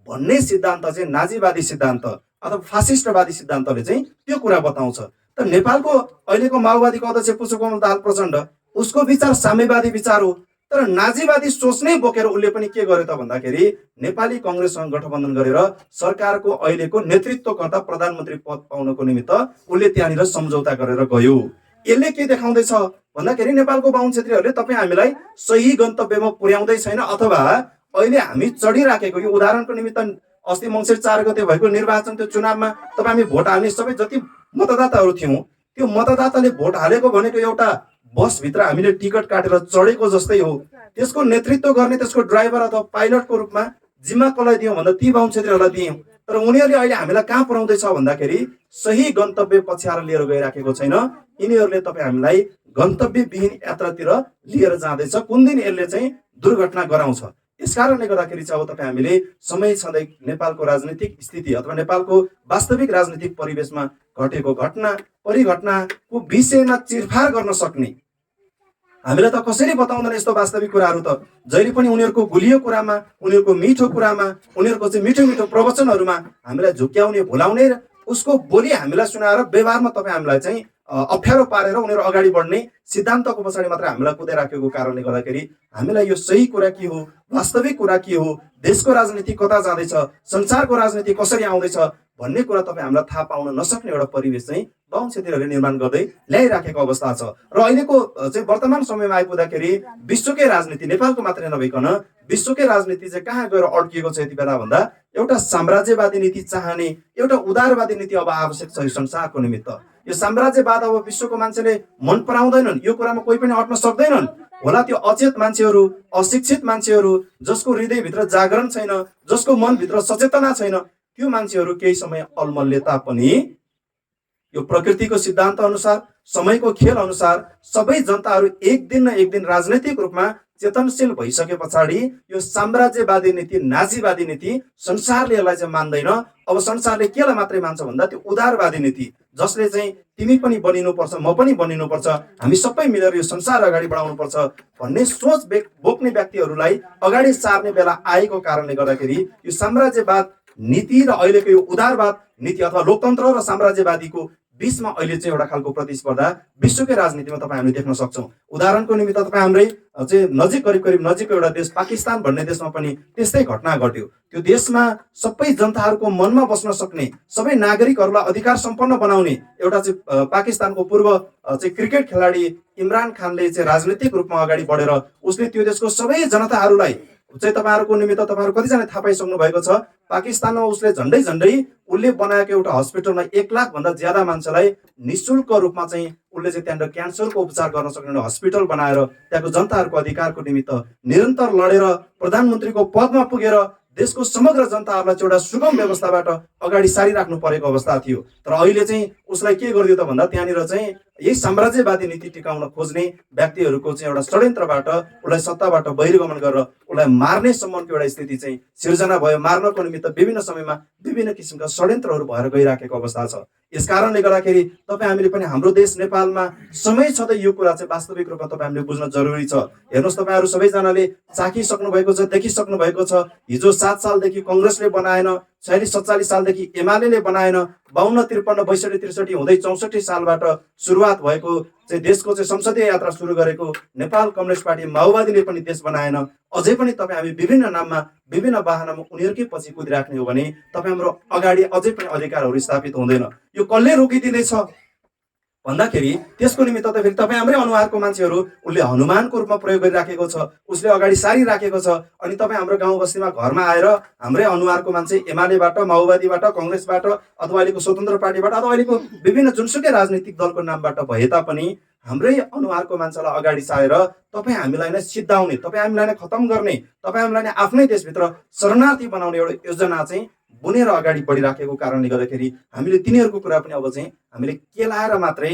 भन्ने सिद्धान्त चाहिँ नाजीवादी सिद्धान्त अथवा फासिस्टवादी सिद्धान्तले चाहिँ त्यो कुरा बताउँछ। त नेपालको अहिलेको माओवादीको अध्यक्ष पुष्पकमल दाहाल प्रचण्ड, उसको विचार साम्यवादी विचार हो, तर नाजीवादी सोच नै बोकेर उसले पनि के गर्यो त भन्दाखेरि नेपाली कङ्ग्रेससँग गठबन्धन गरेर सरकारको अहिलेको नेतृत्वकर्ता प्रधानमन्त्री पद पाउनको निमित्त उसले त्यहाँनिर सम्झौता गरेर गयो। यसले के देखाउँदैछ भन्दाखेरि नेपालको बाहुन क्षेत्रीहरूले तपाईँ हामीलाई सही गन्तव्यमा पुर्याउँदै छैन, अथवा अहिले हामी चढिराखेको, यो उदाहरणको निमित्त अस्ति मङ्सिर 4 गते भएको निर्वाचन, त्यो चुनावमा तपाईँ हामी भोट हाल्ने सबै जति मतदाताहरू थियौँ, त्यो मतदाताले भोट हालेको भनेको एउटा बसभित्र हामीले टिकट काटेर चढेको जस्तै हो। त्यसको नेतृत्व गर्ने त्यसको ड्राइभर अथवा पाइलटको रूपमा जिम्मा कसलाई दियौँ भन्दा ती बाहुन क्षेत्रीहरूलाई दियौँ। तर उनीहरूले अहिले हामीलाई कहाँ पुर्याउँदैछ भन्दाखेरि सही गन्तव्य पछ्याएर लिएर गइराखेको छैन। यिनीहरूले तपाईँ हामीलाई गन्तव्यविहीन यात्रातिर लिएर जाँदैछ। कुन दिन यसले चाहिँ दुर्घटना गराउँछ। यसकारणले गर्दाखेरि चाहिँ अब तपाईँ हामीले समय छँदै नेपालको राजनीतिक स्थिति अथवा नेपालको वास्तविक राजनीतिक परिवेशमा घटेको घटना परिघटनाको विषयमा चिरफार गर्न सक्ने, हामीलाई त कसरी बताउँदैन यस्तो वास्तविक कुराहरू त। जहिले पनि उनीहरूको गुलियो कुरामा, उनीहरूको मिठो कुरामा, उनीहरूको चाहिँ मिठो मिठो प्रवचनहरूमा हामीलाई झुक्क्याउने, भुलाउने, उसको बोली हामीलाई सुनाएर व्यवहारमा तपाईँ हामीलाई चाहिँ अप्ठ्यारो पारेर उनीहरू अगाडि बढ्ने सिद्धान्तको पछाडि मात्र हामीलाई कुदाइराखेको कारणले गर्दाखेरि हामीलाई यो सही कुरा के हो, वास्तविक कुरा के हो, देशको राजनीति कता जाँदैछ, संसारको राजनीति कसरी आउँदैछ भन्ने कुरा तपाईँ हामीलाई थाहा पाउन नसक्ने एउटा परिवेश चाहिँ बाहुन क्षेत्रीहरूले निर्माण गर्दै ल्याइराखेको अवस्था छ। र अहिलेको चाहिँ वर्तमान समयमा आइपुग्दाखेरि विश्वकै राजनीति, नेपालको मात्रै नभइकन विश्वकै राजनीति चाहिँ कहाँ गएर अड्किएको छ यति बेला भन्दा, एउटा साम्राज्यवादी नीति चाहने, एउटा उदारवादी नीति अब आवश्यक छ यो संसारको निमित्त। यो साम्राज्यवाद अब विश्वको मान्छेले मन पराउँदैनन्, यो कुरामा कोही पनि अट्न सक्दैनन् होला। त्यो अचेत मान्छेहरू, अशिक्षित मान्छेहरू, जसको हृदयभित्र जागरण छैन, जसको मनभित्र सचेतना छैन, त्यो मान्छेहरू केही समय अलमल्ले तापनि यो प्रकृतिको सिद्धान्त अनुसार, समयको खेल अनुसार सबै जनताहरू एक दिन न एक दिन राजनैतिक रूपमा चेतनशील भइसके पछाडि यो साम्राज्यवादी नीति, नाजीवादी नीति संसारले यसलाई चाहिँ मान्दैन। अब संसारले केलाई मात्रै मान्छ भन्दा त्यो उदारवादी नीति, जसले चाहिँ तिमी पनि बनिनुपर्छ, म पनि बनिनुपर्छ, हामी सबै मिलेर यो संसार अगाडि बढाउनुपर्छ भन्ने सोच बोक्ने व्यक्तिहरूलाई अगाडि सार्ने बेला आएको कारणले गर्दाखेरि यो साम्राज्यवाद नीति र अहिलेको यो उदारवाद नीति अथवा लोकतन्त्र र साम्राज्यवादीको बीचमा अहिले चाहिँ एउटा खालको प्रतिस्पर्धा विश्वकै राजनीतिमा तपाईँ हामीले देख्न सक्छौँ। उदाहरणको निमित्त तपाईँ हाम्रै चाहिँ नजिक करिब नजिकको एउटा देश पाकिस्तान भन्ने देशमा पनि त्यस्तै घटना घट्यो। त्यो देशमा सबै जनताहरूको मनमा बस्न सक्ने, सबै नागरिकहरूलाई अधिकार सम्पन्न बनाउने एउटा चाहिँ पाकिस्तानको पूर्व चाहिँ क्रिकेट खेलाडी इमरान खानले चाहिँ राजनीतिक रूपमा अगाडि बढेर उसले त्यो देशको सबै जनताहरूलाई चाहिँ तपाईँहरूको निमित्त तपाईँहरू कतिजना थाहा पाइसक्नु भएको छ, पाकिस्तानमा उसले झन्डै उसले बनाएको एउटा हस्पिटलमा 1 लाखभन्दा ज्यादा मान्छेलाई निःशुल्क रूपमा चाहिँ उसले चाहिँ त्यहाँनिर क्यान्सरको उपचार गर्न सक्ने एउटा हस्पिटल बनाएर त्यहाँको जनताहरूको अधिकारको निमित्त निरन्तर लडेर प्रधानमन्त्रीको पदमा पुगेर देशको समग्र जनताहरूलाई चाहिँ एउटा सुगम व्यवस्थाबाट अगाडि सारिराख्नु परेको अवस्था थियो। तर अहिले चाहिँ उसलाई के गरिदियो त भन्दा त्यहाँनिर चाहिँ यही साम्राज्यवादी नीति टिकाउन खोज्ने व्यक्तिहरूको चाहिँ एउटा षड्यन्त्रबाट उसलाई सत्ताबाट बहिर्गमन गरेर उसलाई मार्ने सम्मको एउटा स्थिति चाहिँ सिर्जना भयो। मार्नको निमित्त विभिन्न समयमा विभिन्न किसिमका षड्यन्त्रहरू भएर गइराखेको अवस्था छ। यसकारणले गर्दाखेरि तपाईँ हामीले पनि हाम्रो देश नेपालमा समय छँदै यो कुरा चाहिँ वास्तविक रूपमा तपाईँ हामीले बुझ्न जरुरी छ। हेर्नुहोस्, तपाईँहरू सबैजनाले चाखिसक्नु भएको छ, देखिसक्नु भएको छ। हिजो 7 सालदेखि कङ्ग्रेसले बनाएन, 46-47 सालदेखि एमाले बनाएन, 52, 53, 62, 63 हुँदै 64 सालबाट सुरुवात भएको चाहिँ देशको चाहिँ संसदीय यात्रा सुरु गरेको नेपाल कम्युनिस्ट पार्टी माओवादीले पनि देश बनाएन। अझै पनि तपाईँ हामी विभिन्न नाममा विभिन्न बाहनामा उनीहरूकै पछि कुदिराख्ने हो भने तपाईँ हाम्रो अगाडि अझै पनि अधिकारहरू स्थापित हुँदैन। यो कसले रोकिदिँदैछ? भन्दाखेरि त्यसको निमित्त त फेरि तपाईँ हाम्रै अनुहारको मान्छेहरू उसले हनुमानको रूपमा प्रयोग गरिराखेको छ, उसले अगाडि सारिराखेको छ। अनि तपाईँ हाम्रो गाउँ बस्तीमा घरमा आएर हाम्रै अनुहारको मान्छे एमालेबाट, माओवादीबाट, कङ्ग्रेसबाट अथवा अहिलेको स्वतन्त्र पार्टीबाट अथवा अहिलेको विभिन्न जुनसुकै राजनीतिक दलको नामबाट भए तापनि हाम्रै अनुहारको मान्छेलाई अगाडि सारेर तपाईँ हामीलाई नै सिद्धाउने, तपाईँ हामीलाई नै खतम गर्ने, तपाईँ हामीलाई नै आफ्नै देशभित्र शरणार्थी बनाउने एउटा योजना चाहिँ बुनेर अगाडि बढिराखेको कारणले गर्दाखेरि हामीले तिनीहरूको कुरा पनि अब चाहिँ हामीले केलाएर मात्रै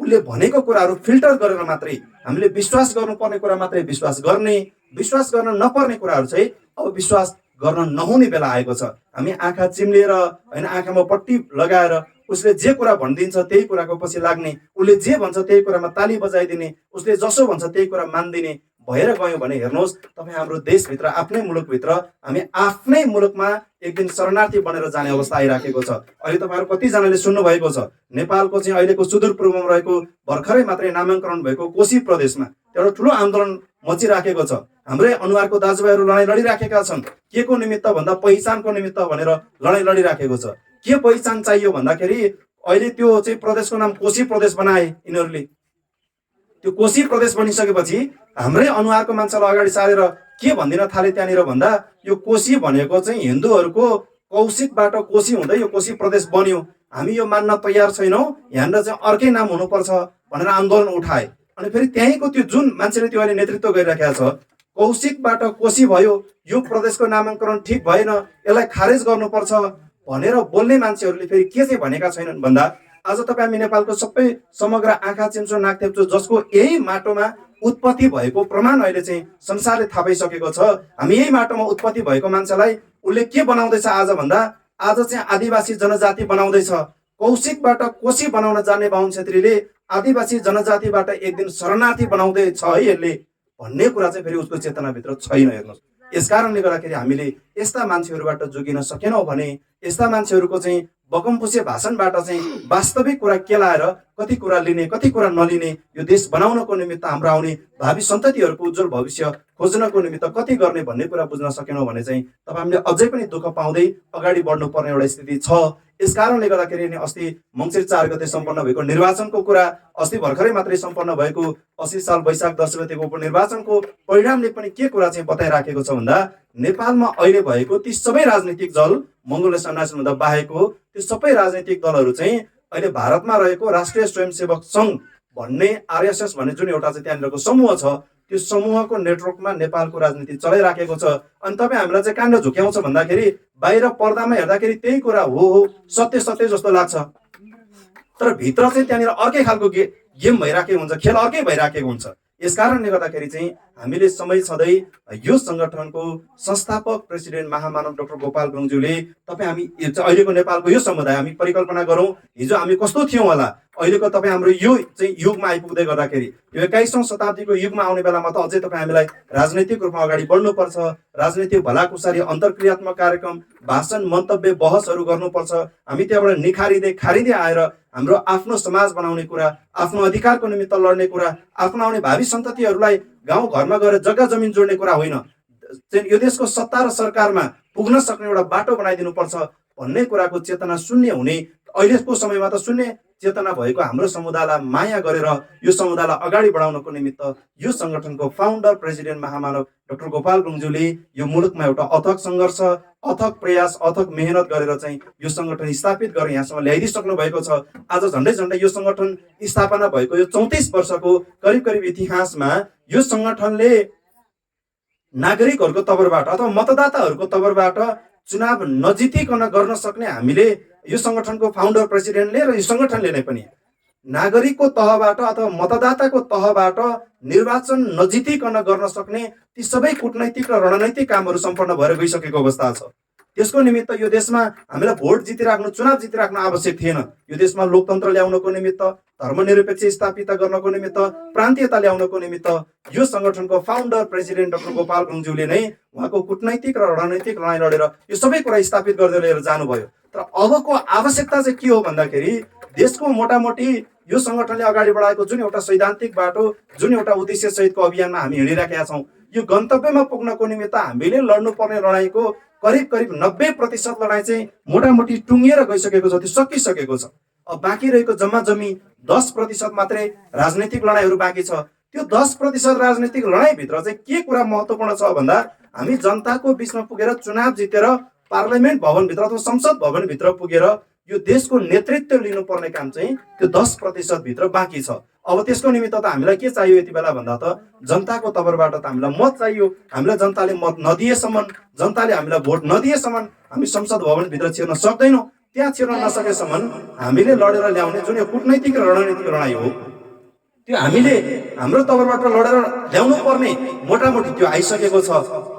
उसले भनेको कुराहरू फिल्टर गरेर मात्रै हामीले विश्वास गर्नुपर्ने कुरा मात्रै विश्वास गर्ने, विश्वास गर्न नपर्ने कुराहरू चाहिँ अब विश्वास गर्न नहुने बेला आएको छ। हामी आँखा चिम्लिएर होइन, आँखामा पट्टी लगाएर उसले जे कुरा भनिदिन्छ त्यही कुराको पछि लाग्ने, उसले जे भन्छ त्यही कुरामा ताली बजाइदिने, उसले जसो भन्छ त्यही कुरा मानिदिने भएर गयौँ भने हेर्नुहोस् तपाईँ हाम्रो देशभित्र, आफ्नै मुलुकभित्र हामी आफ्नै मुलुकमा एक दिन शरणार्थी बनेर जाने अवस्था आइराखेको छ। अहिले तपाईँहरू कतिजनाले सुन्नुभएको छ, नेपालको चाहिँ अहिलेको सुदूरपूर्वमा रहेको भर्खरै मात्रै नामाङ्करण भएको कोशी प्रदेशमा एउटा ठुलो आन्दोलन मचिराखेको छ। हाम्रै अनुहारको दाजुभाइहरू लडाइँ लडिराखेका छन्। के को निमित्त भन्दा पहिचानको निमित्त भनेर लडाइँ लडिराखेको छ। के पहिचान चाहियो भन्दाखेरि अहिले त्यो चाहिँ प्रदेशको नाम कोशी प्रदेश बनाए यिनीहरूले। त्यो कोशी प्रदेश बनिसकेपछि हाम्रै अनुहारको मान्छेलाई अगाडि सारेर के भनिदिन थाले त्यहाँनिर भन्दा यो कोशी भनेको चाहिँ हिन्दूहरूको कौशिकबाट कोशी हुँदै यो कोशी प्रदेश बन्यो, हामी यो मान्न तयार छैनौँ, यहाँनिर चाहिँ अर्कै नाम हुनुपर्छ भनेर आन्दोलन उठाए। अनि फेरि त्यहीँको त्यो जुन मान्छेले त्यो अहिले नेतृत्व गरिराखेको छ, कौशिकबाट कोशी भयो, यो प्रदेशको नामाङ्करण ठिक भएन, यसलाई खारेज गर्नुपर्छ भनेर बोल्ने मान्छेहरूले फेरि के चाहिँ भनेका छैनन् भन्दा आज तपाईँ हामी नेपालको सबै समग्र आँखा चिम्चो नाक थेप्चो जसको यही माटोमा उत्पत्ति भएको प्रमाण अहिले चाहिँ संसारले थाहा पाइसकेको छ। हामी यही माटोमा उत्पत्ति भएको मान्छेलाई उसले के बनाउँदैछ आज भन्दा आज चाहिँ आदिवासी जनजाति बनाउँदैछ। कौशिकबाट कोशी बनाउन जाने बाहुन छेत्रीले आदिवासी जनजातिबाट एक दिन शरणार्थी बनाउँदैछ है यसले भन्ने कुरा चाहिँ फेरि उसको चेतनाभित्र छैन। हेर्नुहोस्, यस कारणले गर्दाखेरि हामीले यस्ता मान्छेहरूबाट जोगिन सकेनौँ भने, यस्ता मान्छेहरूको चाहिँ बकमपुसे भाषणबाट चाहिँ वास्तविक कुरा केलाएर कति कुरा लिने कति कुरा नलिने, यो देश बनाउनको निमित्त हाम्रो आउने भावी सन्ततिहरूको उज्जवल भविष्य खोज्नको निमित्त कति गर्ने भन्ने कुरा बुझ्न सकेनौँ भने चाहिँ तपाईँहरूले अझै पनि दुःख पाउँदै अगाडि बढ्नुपर्ने एउटा स्थिति छ। यस कारणले गर्दाखेरि नि अस्ति मङ्सिर 4 गते सम्पन्न भएको निर्वाचनको कुरा, अस्ति भर्खरै मात्रै सम्पन्न भएको 80 साल वैशाख 10 गतेको उपनिर्वाचनको परिणामले पनि के कुरा चाहिँ बताइराखेको छ भन्दा नेपालमा अहिले भएको ती सबै राजनीतिक दल मङ्गोलिया सन्यासभन्दा बाहेकको त्यो सबै राजनीतिक दलहरू चाहिँ अहिले भारतमा रहेको राष्ट्रिय स्वयंसेवक सङ्घ भन्ने आरएसएस भन्ने जुन एउटा चाहिँ त्यहाँनिरको समूह छ, त्यो समूहको नेटवर्कमा नेपालको राजनीति चलाइराखेको छ। अनि तपाईँ हामीलाई चाहिँ कहाँनिर झुक्याउँछ भन्दाखेरि बाहिर पर्दामा हेर्दाखेरि त्यही कुरा हो, सत्य सत्य जस्तो लाग्छ, तर भित्र चाहिँ त्यहाँनिर अर्कै खालको गेम भइराखेको हुन्छ, खेल अर्कै भइराखेको हुन्छ। यस कारणले गर्दाखेरि चाहिँ हामीले समय सधैँ यो सङ्गठनको संस्थापक प्रेसिडेन्ट महामानव डाक्टर गोपाल गुरुङज्यूले तपाईँ हामी अहिलेको नेपालको यो समुदाय हामी परिकल्पना गरौँ हिजो हामी कस्तो थियौँ होला, अहिलेको तपाईँ हाम्रो यो चाहिँ युगमा आइपुग्दै गर्दाखेरि यो 21औं शताब्दीको युगमा आउने बेलामा त अझै तपाईँ हामीलाई राजनैतिक रूपमा अगाडि बढ्नुपर्छ, राजनीतिक भलाकुसारी अन्तर्क्रियात्मक कार्यक्रम भाषण मन्तव्य बहसहरू गर्नुपर्छ। हामी त्यहाँबाट निखारिँदै खारिँदै आएर हाम्रो आफ्नो समाज बनाउने कुरा, आफ्नो अधिकारको निमित्त लड्ने कुरा, आफ्नो आउने भावी सन्ततिहरूलाई गाउँ घरमा गएर जग्गा जमिन जोड्ने कुरा होइन, यो देशको सत्ता र सरकारमा पुग्न सक्ने एउटा बाटो बनाइदिनुपर्छ भन्ने कुराको चेतना शून्य हुने, अहिलेको समयमा त शून्य चेतना भएको हाम्रो समुदायलाई माया गरेर यो समुदायलाई अगाडि बढाउनको निमित्त यो सङ्गठनको फाउन्डर प्रेसिडेन्ट महामानव डाक्टर गोपाल गुरुङज्यूले यो मुलुकमा एउटा अथक सङ्घर्ष, अथक प्रयास, अथक मेहनत गरेर चाहिँ यो सङ्गठन स्थापित गरेर यहाँसम्म ल्याइदिइसक्नु भएको छ। आज झन्डै झन्डै यो सङ्गठन स्थापना भएको यो 34 वर्षको करिब करिब इतिहासमा यो सङ्गठनले नागरिकहरूको तर्फबाट अथवा मतदाताहरूको तर्फबाट चुनाव नजितिकन गर्न सक्ने हामीले यो सङ्गठनको फाउन्डर प्रेसिडेन्टले र यो सङ्गठनले नै पनि नागरिकको तहबाट अथवा मतदाताको तहबाट निर्वाचन नजितिकन गर्न सक्ने ती सबै कूटनैतिक र रणनैतिक कामहरू सम्पन्न भएर गइसकेको अवस्था छ। त्यसको निमित्त यो देशमा हामीलाई भोट जितिराख्नु, चुनाव जितिराख्नु आवश्यक थिएन। यो देशमा लोकतन्त्र ल्याउनको निमित्त, धर्मनिरपेक्ष स्थापित गर्नको निमित्त, प्रान्तीयता ल्याउनको निमित्त यो सङ्गठनको फाउन्डर प्रेसिडेन्ट डाक्टर गोपाल गुरुङज्यूले नै उहाँको कूटनैतिक र रणनैतिक लडाइँ लडेर यो सबै कुरा स्थापित गर्दै लिएर जानुभयो। तर अबको आवश्यकता चाहिँ के हो भन्दाखेरि देशको मोटामोटी यो सङ्गठनले अगाडि बढाएको जुन एउटा सैद्धान्तिक बाटो, जुन एउटा उद्देश्य सहितको अभियानमा हामी हिँडिराखेका छौँ, यो गन्तव्यमा पुग्नको निमित्त हामीले लड्नुपर्ने लडाइँको करिब करिब 90% लडाइँ चाहिँ मोटामोटी टुङ्गिएर गइसकेको छ, त्यो सकिसकेको छ। अब बाँकी रहेको जम्मा जम्मी 10% मात्रै राजनैतिक लडाइँहरू बाँकी छ। त्यो 10% राजनैतिक लडाइँभित्र चाहिँ के कुरा महत्त्वपूर्ण छ भन्दा हामी जनताको बिचमा पुगेर चुनाव जितेर पार्लियामेन्ट भवनभित्र अथवा संसद भवनभित्र पुगेर यो देशको नेतृत्व लिनुपर्ने काम चाहिँ त्यो 10% भित्र बाँकी छ। अब त्यसको निमित्त त हामीलाई के चाहियो यति बेला भन्दा त जनताको तर्फबाट त हामीलाई मत चाहियो। हामीलाई जनताले मत नदिएसम्म, जनताले हामीलाई भोट नदिएसम्म हामी संसद भवनभित्र छिर्न सक्दैनौँ। त्यहाँ छिर्न नसकेसम्म हामीले लडेर ल्याउने जुन यो कुटनैतिक र रणनीतिक लडाइँ हो त्यो हामीले हाम्रो तर्फबाट लडेर ल्याउनु पर्ने मोटामोटी त्यो आइसकेको छ।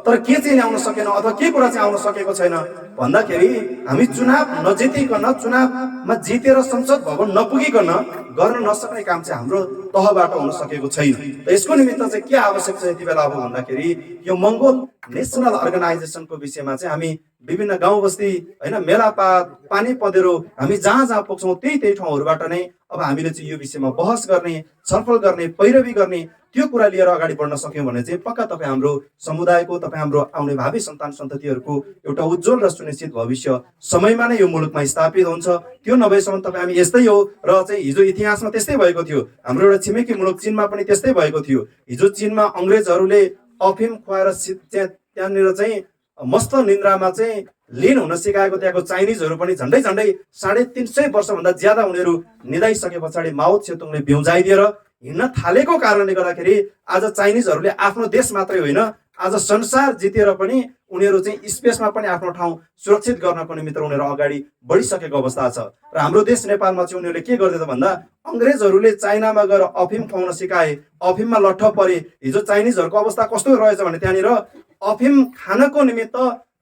तर के चाहिँ ल्याउन सकेन अथवा के कुरा चाहिँ आउन सकेको छैन भन्दाखेरि हामी चुनाव नजितिकन, चुनावमा जितेर संसद भवन नपुगिकन गर्न नसक्ने काम चाहिँ हाम्रो तहबाट हुन सकेको छैन। र यसको निमित्त चाहिँ के आवश्यक छ यति बेला अब भन्दाखेरि यो मङ्गोल नेसनल अर्गनाइजेसनको विषयमा चाहिँ हामी विभिन्न गाउँ बस्ती होइन, मेलापात, पानी पँधेरो हामी जहाँ जहाँ पुग्छौँ त्यही ठाउँहरूबाट नै अब हामीले चाहिँ यो विषयमा बहस गर्ने, छलफल गर्ने, पैरवी गर्ने त्यो कुरा लिएर अगाडि बढ्न सक्यौँ भने चाहिँ पक्का तपाईँ हाम्रो समुदायको, तपाईँ हाम्रो आउने भावी सन्तान सन्ततिहरूको एउटा उज्जवल र सुनिश्चित भविष्य समयमा नै यो मुलुकमा स्थापित हुन्छ। त्यो नभएसम्म तपाईँ हामी यस्तै हो। र चाहिँ हिजो इतिहासमा त्यस्तै भएको थियो। हाम्रो एउटा छिमेकी मुलुक चीनमा पनि त्यस्तै भएको थियो। हिजो चीनमा अङ्ग्रेजहरूले अफिम खुवाएर त्यहाँनिर चाहिँ मस्त निन्द्रामा चाहिँ लिन हुन सिकाएको त्यहाँको चाइनिजहरू पनि झन्डै 350 वर्षभन्दा ज्यादा उनीहरू निदाइसके पछाडि माओ त्सेतुङले भ्याउजाइदिएर हिँड्न थालेको कारणले गर्दाखेरि आज चाइनिजहरूले आफ्नो देश मात्रै होइन आज संसार जितेर पनि उनीहरू चाहिँ स्पेसमा पनि आफ्नो ठाउँ सुरक्षित गर्नको निमित्त उनीहरू अगाडि बढिसकेको अवस्था छ। र हाम्रो देश नेपालमा चाहिँ उनीहरूले के गर्दै त भन्दा अङ्ग्रेजहरूले चाइनामा गएर अफिम खुवाउन सिकाए, अफिममा लट्ठ परे। हिजो चाइनिजहरूको अवस्था कस्तो रहेछ भने त्यहाँनिर अफिम खानको निमित्त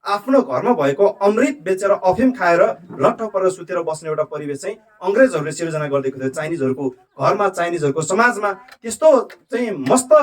आफ्नो घरमा भएको अमृत बेचेर अफिम खाएर लट्ठ परेर सुतेर बस्ने एउटा परिवेश चाहिँ अङ्ग्रेजहरूले सिर्जना गरिदिएको थियो। चाइनिजहरूको घरमा, चाइनिजहरूको समाजमा त्यस्तो चाहिँ मस्त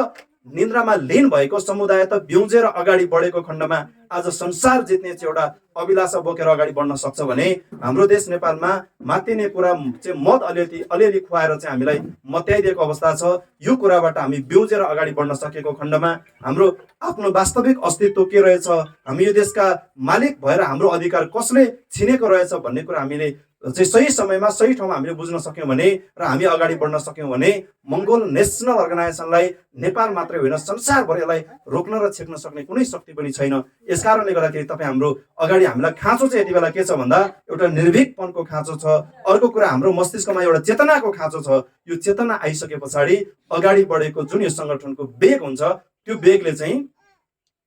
निन्द्रामा लीन भएको समुदाय त बिउजेर अगाडि बढेको खण्डमा आज संसार जित्ने चाहिँ एउटा अभिलाषा बोकेर अगाडि बढ्न सक्छ भने हाम्रो देश नेपालमा मातिने कुरा चाहिँ मत अलिअलि खुवाएर चाहिँ हामीलाई मत्याइदिएको अवस्था छ। यो कुराबाट हामी बिउजेर अगाडि बढ्न सकेको खण्डमा हाम्रो आफ्नो वास्तविक अस्तित्व के रहेछ, हामी यो देशका मालिक भएर हाम्रो अधिकार कसले छिनेको रहेछ भन्ने कुरा हामीले चाहिँ सही समयमा सही ठाउँमा हामीले बुझ्न सक्यौँ भने र हामी अगाडि बढ्न सक्यौँ भने मङ्गोल नेसनल अर्गनाइजेसनलाई नेपाल मात्रै होइन संसारभर यसलाई रोक्न र छेक्न सक्ने कुनै शक्ति पनि छैन। यस कारणले गर्दाखेरि तपाईँ हाम्रो अगाडि हामीलाई खाँचो चाहिँ यति बेला के छ भन्दा एउटा निर्भीकपनको खाँचो छ। अर्को कुरा हाम्रो मस्तिष्कमा एउटा चेतनाको खाँचो छ। यो चेतना आइसके पछाडि अगाडि बढेको जुन यो सङ्गठनको वेग हुन्छ त्यो वेगले चाहिँ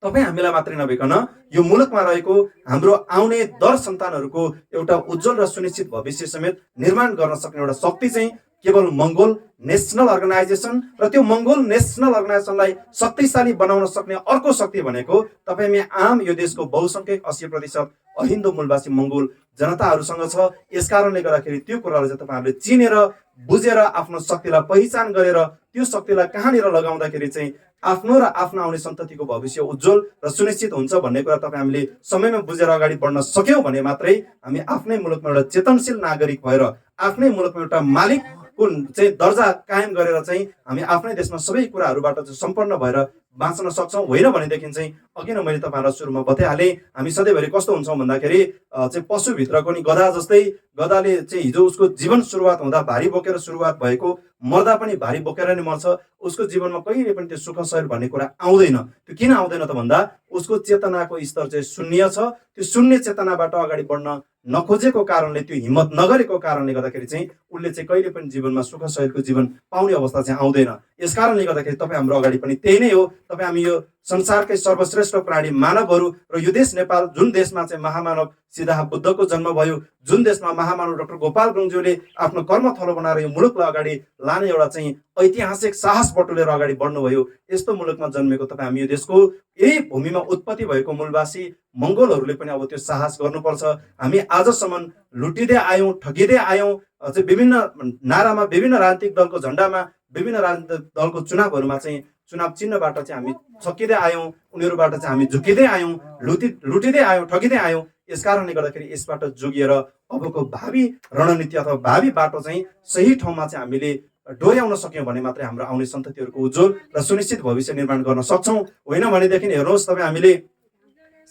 तपाईँ हामीलाई मात्रै नभइकन यो मुलुकमा रहेको हाम्रो आउने दर सन्तानहरूको एउटा उज्जवल र सुनिश्चित भविष्य समेत निर्माण गर्न सक्ने एउटा शक्ति चाहिँ केवल मङ्गोल नेसनल अर्गनाइजेसन र त्यो मङ्गोल नेसनल अर्गनाइजेसनलाई शक्तिशाली बनाउन सक्ने अर्को शक्ति भनेको तपाईँ हामी आम यो देशको बहुसङ्ख्यक 80% अहिन्दू मूलवासी मङ्गोल जनताहरूसँग छ। यस कारणले गर्दाखेरि त्यो कुरालाई चाहिँ तपाईँहरूले चिनेर बुझेर आफ्नो शक्तिलाई पहिचान गरेर त्यो शक्तिलाई कहाँनिर लगाउँदाखेरि चाहिँ आफ्नो र आफ्नो आउने सन्ततिको भविष्य उज्जवल र सुनिश्चित हुन्छ भन्ने कुरा तपाईँ हामीले समयमा बुझेर अगाडि बढ्न सक्यौँ भने मात्रै हामी आफ्नै मुलुकमा एउटा चेतनशील नागरिक भएर आफ्नै मुलुकमा एउटा मालिकको चाहिँ दर्जा कायम गरेर चाहिँ हामी आफ्नै देशमा सबै कुराहरूबाट चाहिँ सम्पन्न भएर बाँच्न सक्छौँ। होइन भनेदेखि चाहिँ अघि नै मैले तपाईँहरूलाई सुरुमा बताइहालेँ हामी सधैँभरि कस्तो हुन्छौँ भन्दाखेरि चाहिँ पशुभित्रको नि गधा जस्तै गधाले चाहिँ हिजो उसको जीवन सुरुवात हुँदा भारी बोकेर सुरुवात भएको मर्दा पनि भारी बोकेर नै मर्छ। उसको जीवनमा कहिले पनि त्यो सुख शरीर भन्ने कुरा आउँदैन। त्यो किन आउँदैन त भन्दा उसको चेतनाको स्तर चाहिँ शून्य छ। त्यो शून्य चेतनाबाट अगाडि बढ्न नखोजेको कारणले, त्यो हिम्मत नगरेको कारणले गर्दाखेरि चाहिँ उसले चाहिँ कहिले पनि जीवनमा सुख शरीरको जीवन पाउने अवस्था चाहिँ आउँदैन। यस कारणले गर्दाखेरि तपाईँ हाम्रो अगाडि पनि त्यही नै हो। तपाईँ हामी यो संसारकै सर्वश्रेष्ठ प्राणी मानवहरू र यो देश नेपाल जुन देशमा चाहिँ महामानव सिद्धार्थ बुद्धको जन्म भयो, जुन देशमा महामानव डाक्टर गोपाल गुरुङज्यूले आफ्नो कर्मथलो बनाएर यो मुलुकलाई अगाडि लाने एउटा चाहिँ ऐतिहासिक साहस बटुलेर अगाडि बढ्नुभयो। यस्तो मुलुकमा जन्मेको तपाईँ हामी यो देशको यही भूमिमा उत्पत्ति भएको मूलवासी मङ्गोलहरूले पनि अब त्यो साहस गर्नुपर्छ। हामी आजसम्म लुटिँदै आयौँ, ठगिँदै आयौँ, चाहिँ विभिन्न नारामा, विभिन्न राजनीतिक दलको झन्डामा, विभिन्न राजनीतिक दलको चुनावहरूमा चाहिँ चुनाव चिन्हबाट चाहिँ हामी छक्किँदै आयौँ, उनीहरूबाट चाहिँ हामी झुकिँदै आयौँ, लुटिँदै आयौँ, ठगिँदै आयौँ। यस कारणले गर्दाखेरि यसबाट जोगिएर अबको भावी रणनीति अथवा भावी बाटो चाहिँ सही ठाउँमा चाहिँ हामीले डोर्याउन सक्यौँ भने मात्रै हाम्रो आउने सन्ततिहरूको उज्जवल र सुनिश्चित भविष्य निर्माण गर्न सक्छौँ। होइन भनेदेखि हेर्नुहोस् तपाईँ हामीले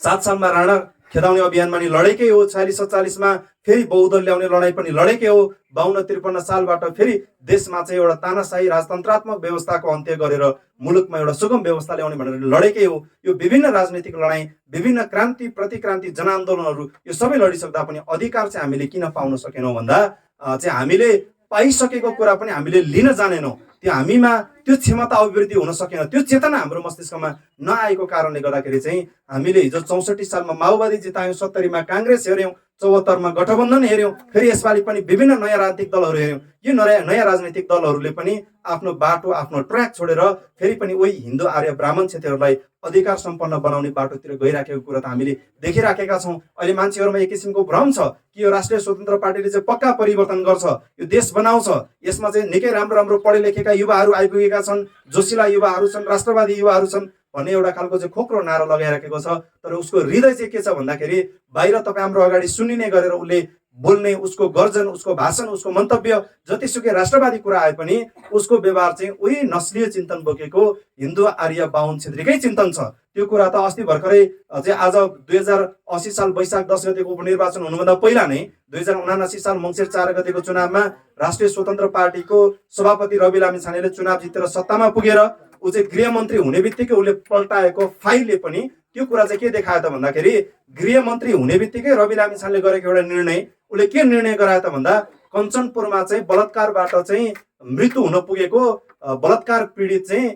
7 सालमा राणा खेदाउने अभियानमा नि लडेकै हो, 46-47 फेरि बहुदल ल्याउने लडाइँ पनि लडेकै हो, 52-53 सालबाट फेरि देशमा चाहिँ एउटा तानाशाही राजतन्त्रात्मक व्यवस्थाको अन्त्य गरेर मुलुकमा एउटा सुगम व्यवस्था ल्याउने भनेर लडेकै हो। यो विभिन्न राजनीतिक लडाइँ, विभिन्न क्रान्ति प्रतिक्रान्ति जनआन्दोलनहरू यो सबै लडिसक्दा पनि अधिकार चाहिँ हामीले किन पाउन सकेनौँ भन्दा चाहिँ हामीले पाइसकेको कुरा पनि हामीले लिन जानेनौँ, त्यो हामीमा त्यो क्षमता अभिवृद्धि हुन सकेन, त्यो चेतना हाम्रो मस्तिष्कमा नआएको कारणले गर्दाखेरि चाहिँ हामीले हिजो 64 सालमा माओवादी जितायौँ, 70 काङ्ग्रेस हेऱ्यौँ, 74 गठबन्धन हेऱ्यौँ, फेरि यसपालि पनि विभिन्न नयाँ राजनीतिक दलहरू हेऱ्यौँ। यो नयाँ राजनीतिक दलहरूले पनि आफ्नो बाटो आफ्नो ट्र्याक छोडेर फेरि पनि उही हिन्दू आर्य ब्राह्मण क्षेत्रहरूलाई अधिकार सम्पन्न बनाउने बाटोतिर गइराखेको कुरा त हामीले देखिराखेका छौँ। अहिले मान्छेहरूमा एक किसिमको भ्रम छ कि यो राष्ट्रिय स्वतन्त्र पार्टीले चाहिँ पक्का परिवर्तन गर्छ, यो देश बनाउँछ, यसमा चाहिँ निकै राम्रो राम्रो पढे लेखेका युवाहरू आइपुगेका छन्, जोसिला युवाहरू छन्, राष्ट्रवादी युवाहरू छन् भन्ने एउटा खालको चाहिँ खोक्रो नारा लगाइराखेको छ। तर उसको हृदय चाहिँ के छ भन्दाखेरि बाहिर तपाईँ हाम्रो अगाडि सुनिने गरेर उसले बोल्ने, उसको गर्जन, उसको भाषण, उसको मन्तव्य जतिसुकै राष्ट्रवादी कुरा आए पनि उसको व्यवहार चाहिँ उही नस्लीय चिन्तन बोकेको हिन्दू आर्य बाहुन क्षेत्रीकै चिन्तन छ। त्यो कुरा त अस्ति भर्खरै चाहिँ आज 2080 साल वैशाख 10 गतेको उपनिर्वाचन हुनुभन्दा पहिला नै 2079 साल मङ्सिर 4 गतेको चुनावमा राष्ट्रिय स्वतन्त्र पार्टीको सभापति रवि लामिछानेले चुनाव जितेर सत्तामा पुगेर ऊ चाहिँ गृहमन्त्री हुने बित्तिकै उसले पल्टाएको फाइलले पनि त्यो कुरा चाहिँ के देखायो त भन्दाखेरि गृहमन्त्री हुने बित्तिकै रवि लामिछानेले गरेको एउटा निर्णय, उसले के निर्णय गरायो त भन्दा कञ्चनपुरमा चाहिँ बलात्कारबाट चाहिँ मृत्यु हुन पुगेको बलात्कार पीडित चाहिँ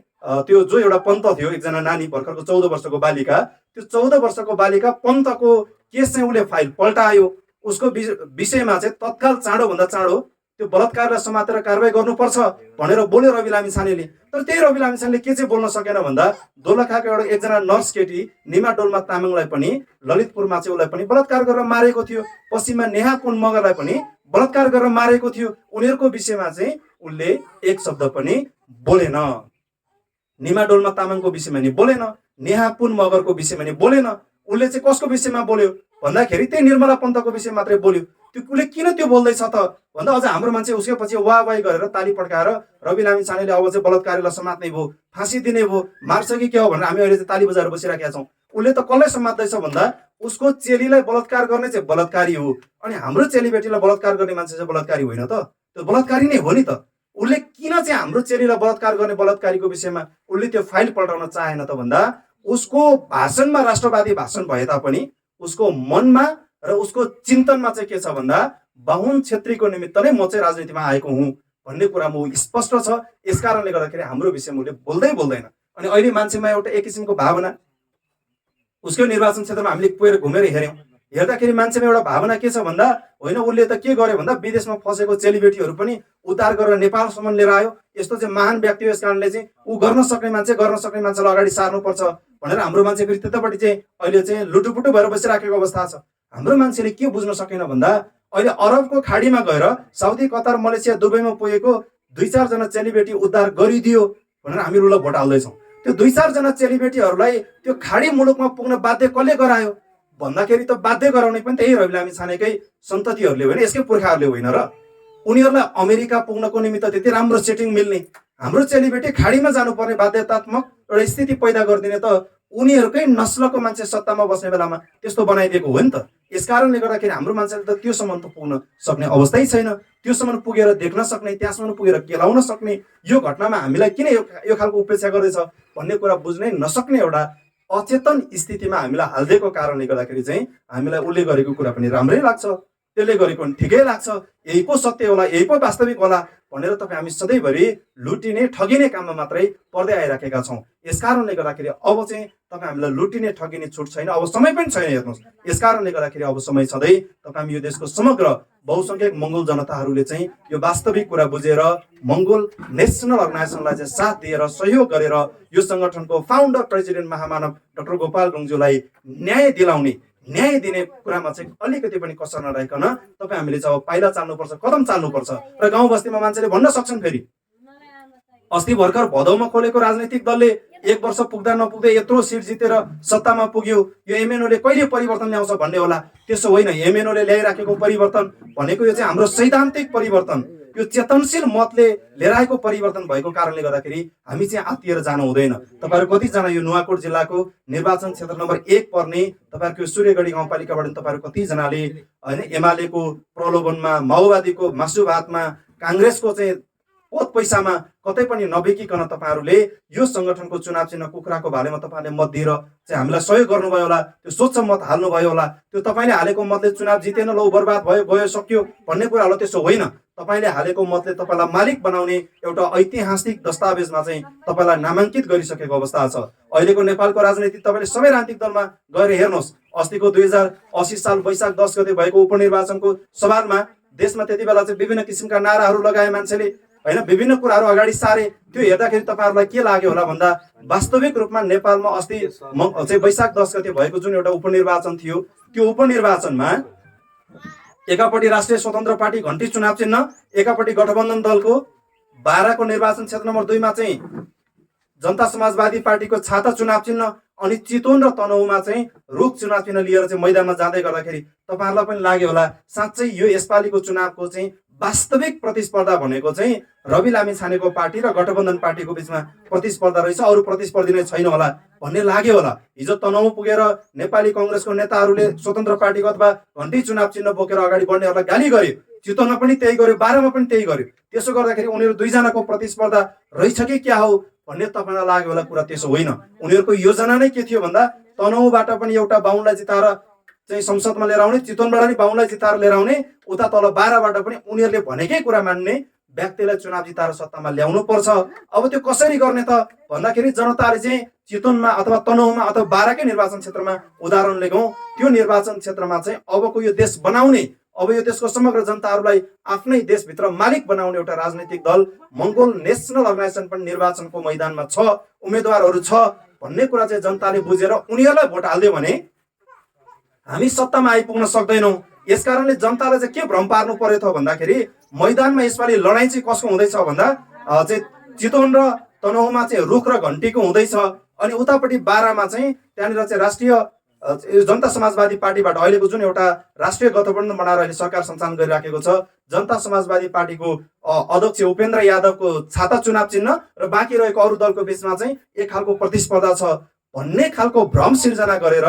त्यो जो एउटा पन्त थियो, एकजना नानी भर्खरको 14 वर्षको बालिका, त्यो 14 वर्षको बालिका पन्तको केस चाहिँ उसले फाइल पल्टायो। उसको विषयमा चाहिँ तत्काल चाँडोभन्दा चाँडो त्यो बलात्कारलाई समातेर कारवाही गर्नुपर्छ भनेर बोल्यो रवि लामिछानेले। तर त्यही रवि लामिछानेले के चाहिँ बोल्न सकेन भन्दा दोलखाको एउटा एकजना नर्स केटी निमा डोल्मा तामाङलाई पनि ललितपुरमा चाहिँ उसलाई पनि बलात्कार गरेर मारेको थियो, पश्चिममा नेहा कुन मगरलाई पनि बलात्कार गरेर मारेको थियो। उनीहरूको विषयमा चाहिँ उसले एक शब्द पनि बोलेन, निमा डोल्मा तामाङको विषयमा नि बोलेन, नेहा पुन मगरको विषयमा नि बोलेन। उसले चाहिँ कसको विषयमा बोल्यो भन्दाखेरि त्यही निर्मला पन्तको विषय मात्रै बोल्यो। त्यो उसले किन त्यो बोल्दैछ त भन्दा अझ हाम्रो मान्छे उसकै पछि वाह गरेर ताली पड्काएर रवि लामिछानेले अब चाहिँ बलात्कारीलाई समात्ने भयो, फाँसी दिने भयो, मार्छ कि के हो भनेर हामी अहिले चाहिँ ताली बजाएर बसिराखेका छौँ। उसले त कसलाई समात्दैछ भन्दा उसको चेलीलाई बलात्कार गर्ने चाहिँ बलात्कारी हो, अनि हाम्रो चेलीबेटीलाई बलात्कार गर्ने मान्छे चाहिँ बलात्कारी होइन त, त्यो बलात्कारी नै हो नि त। उसले किन चाहिँ हाम्रो चेलीलाई बलात्कार गर्ने बलात्कारीको विषयमा उसले त्यो फाइल पल्टाउन चाहेन त भन्दा उसको भाषणमा राष्ट्रवादी भाषण भए तापनि उसको मनमा र उसको चिन्तनमा चाहिँ के छ भन्दा बाहुन क्षेत्रीको निमित्त नै म चाहिँ राजनीतिमा आएको हुँ भन्ने कुरामा ऊ स्पष्ट छ। यसकारणले गर्दाखेरि हाम्रो विषयमा उसले बोल्दैन। अनि अहिले मान्छेमा एउटा एक किसिमको भावना, उसको निर्वाचन क्षेत्रमा हामीले पुगेर घुमेर हेर्दाखेरि मान्छेमा एउटा भावना के छ भन्दा होइन उसले त के गर्यो भन्दा विदेशमा फसेको चेलीबेटीहरू पनि उद्धार गरेर नेपालसम्म लिएर आयो, यस्तो चाहिँ महान व्यक्ति हो, यस कारणले चाहिँ ऊ गर्न सक्ने मान्छेलाई अगाडि सार्नुपर्छ भनेर हाम्रो मान्छेको त्यतापट्टि चाहिँ अहिले चाहिँ लुटुपुटु भएर बसिराखेको अवस्था छ। हाम्रो मान्छेले के बुझ्न सकेन भन्दा अहिले अरबको खाडीमा गएर साउदी, कतार, मलेसिया, दुबईमा पुगेको 2-4 जना चेलीबेटी उद्धार गरिदियो भनेर हामी रुल भोट हाल्दैछौँ। त्यो 2-4 जना चेलीबेटीहरूलाई त्यो खाडी मुलुकमा पुग्न बाध्य कसले गरायो भन्दाखेरि त बाध्य गराउने पनि त्यही रवि लामिछानेकै सन्ततिहरूले होइन, यसकै पुर्खाहरूले होइन र। उनीहरूलाई अमेरिका पुग्नको निमित्त त्यति राम्रो सेटिङ मिल्ने, हाम्रो चेलीबेटी खाडीमा जानुपर्ने बाध्यतात्मक एउटा स्थिति पैदा गरिदिने त उनीहरूकै नस्लको मान्छे सत्तामा बस्ने बेलामा त्यस्तो बनाइदिएको हो नि त। यसकारणले गर्दाखेरि हाम्रो मान्छेले त त्योसम्म त पुग्न सक्ने अवस्थै छैन, त्योसम्म पुगेर देख्न सक्ने, त्यहाँसम्म पुगेर केलाउन सक्ने यो घटनामा हामीलाई किन यो खालको उपेक्षा गर्दैछ भन्ने कुरा बुझ्नै नसक्ने एउटा अचेतन स्थितिमा हामीलाई हालिदिएको कारणले गर्दाखेरि चाहिँ हामीलाई उसले गरेको कुरा पनि राम्रै लाग्छ, त्यसले गरेको पनि ठिकै लाग्छ, यही पो सत्य होला, यही पो वास्तविक होला भनेर तपाईँ हामी सधैँभरि लुटिने ठगिने काममा मात्रै पर्दै आइराखेका छौँ। यसकारणले गर्दाखेरि अब चाहिँ तपाईँ हामीलाई लुटिने ठगिने छुट छैन, अब समय पनि छैन हेर्नुहोस्। यसकारणले गर्दाखेरि अब समय छँदै तपाईँ हामी यो देशको समग्र बहुसङ्ख्यक मङ्गोल जनताहरूले चाहिँ यो वास्तविक कुरा बुझेर मङ्गोल नेसनल अर्गनाइजेसनलाई चाहिँ साथ दिएर सहयोग गरेर यो सङ्गठनको फाउन्डर प्रेसिडेन्ट महामानव डाक्टर गोपाल गुरुङज्यूलाई न्याय दिने कुरामा चाहिँ अलिकति पनि कसर नरहेकन तपाईँ हामीले चाहिँ अब पाइला चाल्नुपर्छ, कदम चाल्नुपर्छ र गाउँ बस्तीमा मान्छेले भन्न सक्छन्। फेरि अस्ति भर्खर भदौमा खोलेको राजनैतिक दलले 1 वर्ष पुग्दा नपुग्दै यत्रो सिट जितेर सत्तामा पुग्यो, यो एमएनओले कहिले परिवर्तन ल्याउँछ भन्ने होला, त्यसो होइन। एमएनओले ल्याइराखेको परिवर्तन भनेको यो चाहिँ हाम्रो सैद्धान्तिक परिवर्तन, यो यो चेतनशील मतले लिएर आएको परिवर्तन भएको कारणले गर्दाखेरि हामी चाहिँ आत्तिएर जानु हुँदैन। तपाईँहरू कतिजना यो नुवाकोट जिल्लाको निर्वाचन क्षेत्र नम्बर 1 पर्ने तपाईँहरूको सूर्यगढी गाउँपालिकाबाट तपाईँहरू कतिजनाले होइन एमालेको प्रलोभनमा, माओवादीको मासुभातमा, काङ्ग्रेसको चाहिँ पद पैसामा कतै पनि नबेकिकन तपाईँहरूले यो सङ्गठनको चुनाव चिन्ह कुखुराको भालेमा तपाईँहरूले मत दिएर चाहिँ हामीलाई सहयोग गर्नुभयो होला, त्यो स्वच्छ मत हाल्नुभयो होला। त्यो तपाईँले हालेको मतले चुनाव जितेन, लौ बर्बाद भयो, गयो, सक्यो भन्ने कुरा होला, त्यसो होइन। तपाईँले हालेको मतले तपाईँलाई मालिक बनाउने एउटा ऐतिहासिक दस्तावेजमा चाहिँ तपाईँलाई नामाङ्कित गरिसकेको अवस्था छ। अहिलेको नेपालको राजनीति तपाईँले सबै राजनीतिक दलमा गएर हेर्नुहोस्। अस्तिको 2080 साल वैशाख 10 गते भएको उपनिर्वाचनको सवालमा देशमा त्यति बेला चाहिँ विभिन्न किसिमका नाराहरू लगाए मान्छेले, होइन, विभिन्न कुराहरू अगाडि सारे। त्यो हेर्दाखेरि तपाईँहरूलाई के लाग्यो होला भन्दा वास्तविक रूपमा नेपालमा अस्ति चाहिँ वैशाख 10 गते भएको जुन एउटा उपनिर्वाचन थियो, त्यो उपनिर्वाचनमा एकापट्टि राष्ट्रिय स्वतन्त्र पार्टी घन्टी चुनाव चिन्ह, एकापट्टि गठबन्धन दलको 12 को निर्वाचन क्षेत्र नम्बर 2 मा चाहिँ जनता समाजवादी पार्टीको छाता चुनाव चिन्ह, अनि चितवन र तनहुँमा चाहिँ रुख चुनाव चिन्ह लिएर चाहिँ मैदानमा जाँदै गर्दाखेरि तपाईँहरूलाई पनि लाग्यो होला साँच्चै यो यसपालिको चुनावको चाहिँ वास्तविक प्रतिस्पर्धा भनेको चाहिँ रवि लामिछानेको पार्टी र गठबन्धन पार्टीको बिचमा प्रतिस्पर्धा रहेछ, अरू प्रतिस्पर्धी नै छैन होला भन्ने लाग्यो होला। हिजो तनहुँ पुगेर नेपाली कङ्ग्रेसको नेताहरूले स्वतन्त्र पार्टीको अथवा घन्टी चुनाव चिन्ह बोकेर अगाडि बढ्नेहरूलाई गाली गर्यो, चितवनमा पनि त्यही गर्यो, 12 मा पनि त्यही गर्यो। त्यसो गर्दाखेरि उनीहरू दुईजनाको प्रतिस्पर्धा रहेछ कि क्या हो भन्ने तपाईँलाई लाग्यो होला। कुरा त्यसो होइन। उनीहरूको योजना नै के थियो भन्दा तनहुँबाट पनि एउटा बाहुनलाई जिताएर चाहिँ संसदमा लिएर आउने, चितवनबाट पनि बाहुनलाई जिताएर लिएर आउने, उता तल 12 बाट पनि उनीहरूले भनेकै कुरा मान्ने व्यक्तिलाई चुनाव जिताएर सत्तामा ल्याउनु पर्छ। अब त्यो कसरी गर्ने त भन्दाखेरि जनताले चाहिँ चितवनमा अथवा तनहुँमा अथवा 12 कै निर्वाचन क्षेत्रमा उदाहरण लिगौँ, त्यो निर्वाचन क्षेत्रमा चाहिँ अबको यो देश बनाउने, अब यो देशको समग्र जनताहरूलाई आफ्नै देशभित्र मालिक बनाउने एउटा राजनीतिक दल मङ्गोल नेसनल अर्गनाइजेसन पनि निर्वाचनको मैदानमा छ, उम्मेदवारहरू छ भन्ने कुरा चाहिँ जनताले बुझेर उनीहरूलाई भोट हाल्दियो भने हामी सत्तामा आइपुग्न सक्दैनौँ। यसकारणले जनतालाई चाहिँ के भ्रम पार्नु पर्यो त भन्दाखेरि मैदानमा यसपालि लडाइँ चाहिँ कसको हुँदैछ भन्दा चाहिँ चितवन र तनहुँमा चाहिँ रुख र घन्टीको हुँदैछ, अनि उतापट्टि 12 मा चाहिँ त्यहाँनिर चाहिँ राष्ट्रिय जनता समाजवादी पार्टीबाट अहिलेको जुन एउटा राष्ट्रिय गठबन्धन बनाएर अहिले सरकार सञ्चालन गरिराखेको छ, जनता समाजवादी पार्टीको अध्यक्ष उपेन्द्र यादवको छाता चुनाव चिन्ह र बाँकी रहेको अरू दलको बिचमा चाहिँ एक खालको प्रतिस्पर्धा छ भन्ने खालको भ्रम सिर्जना गरेर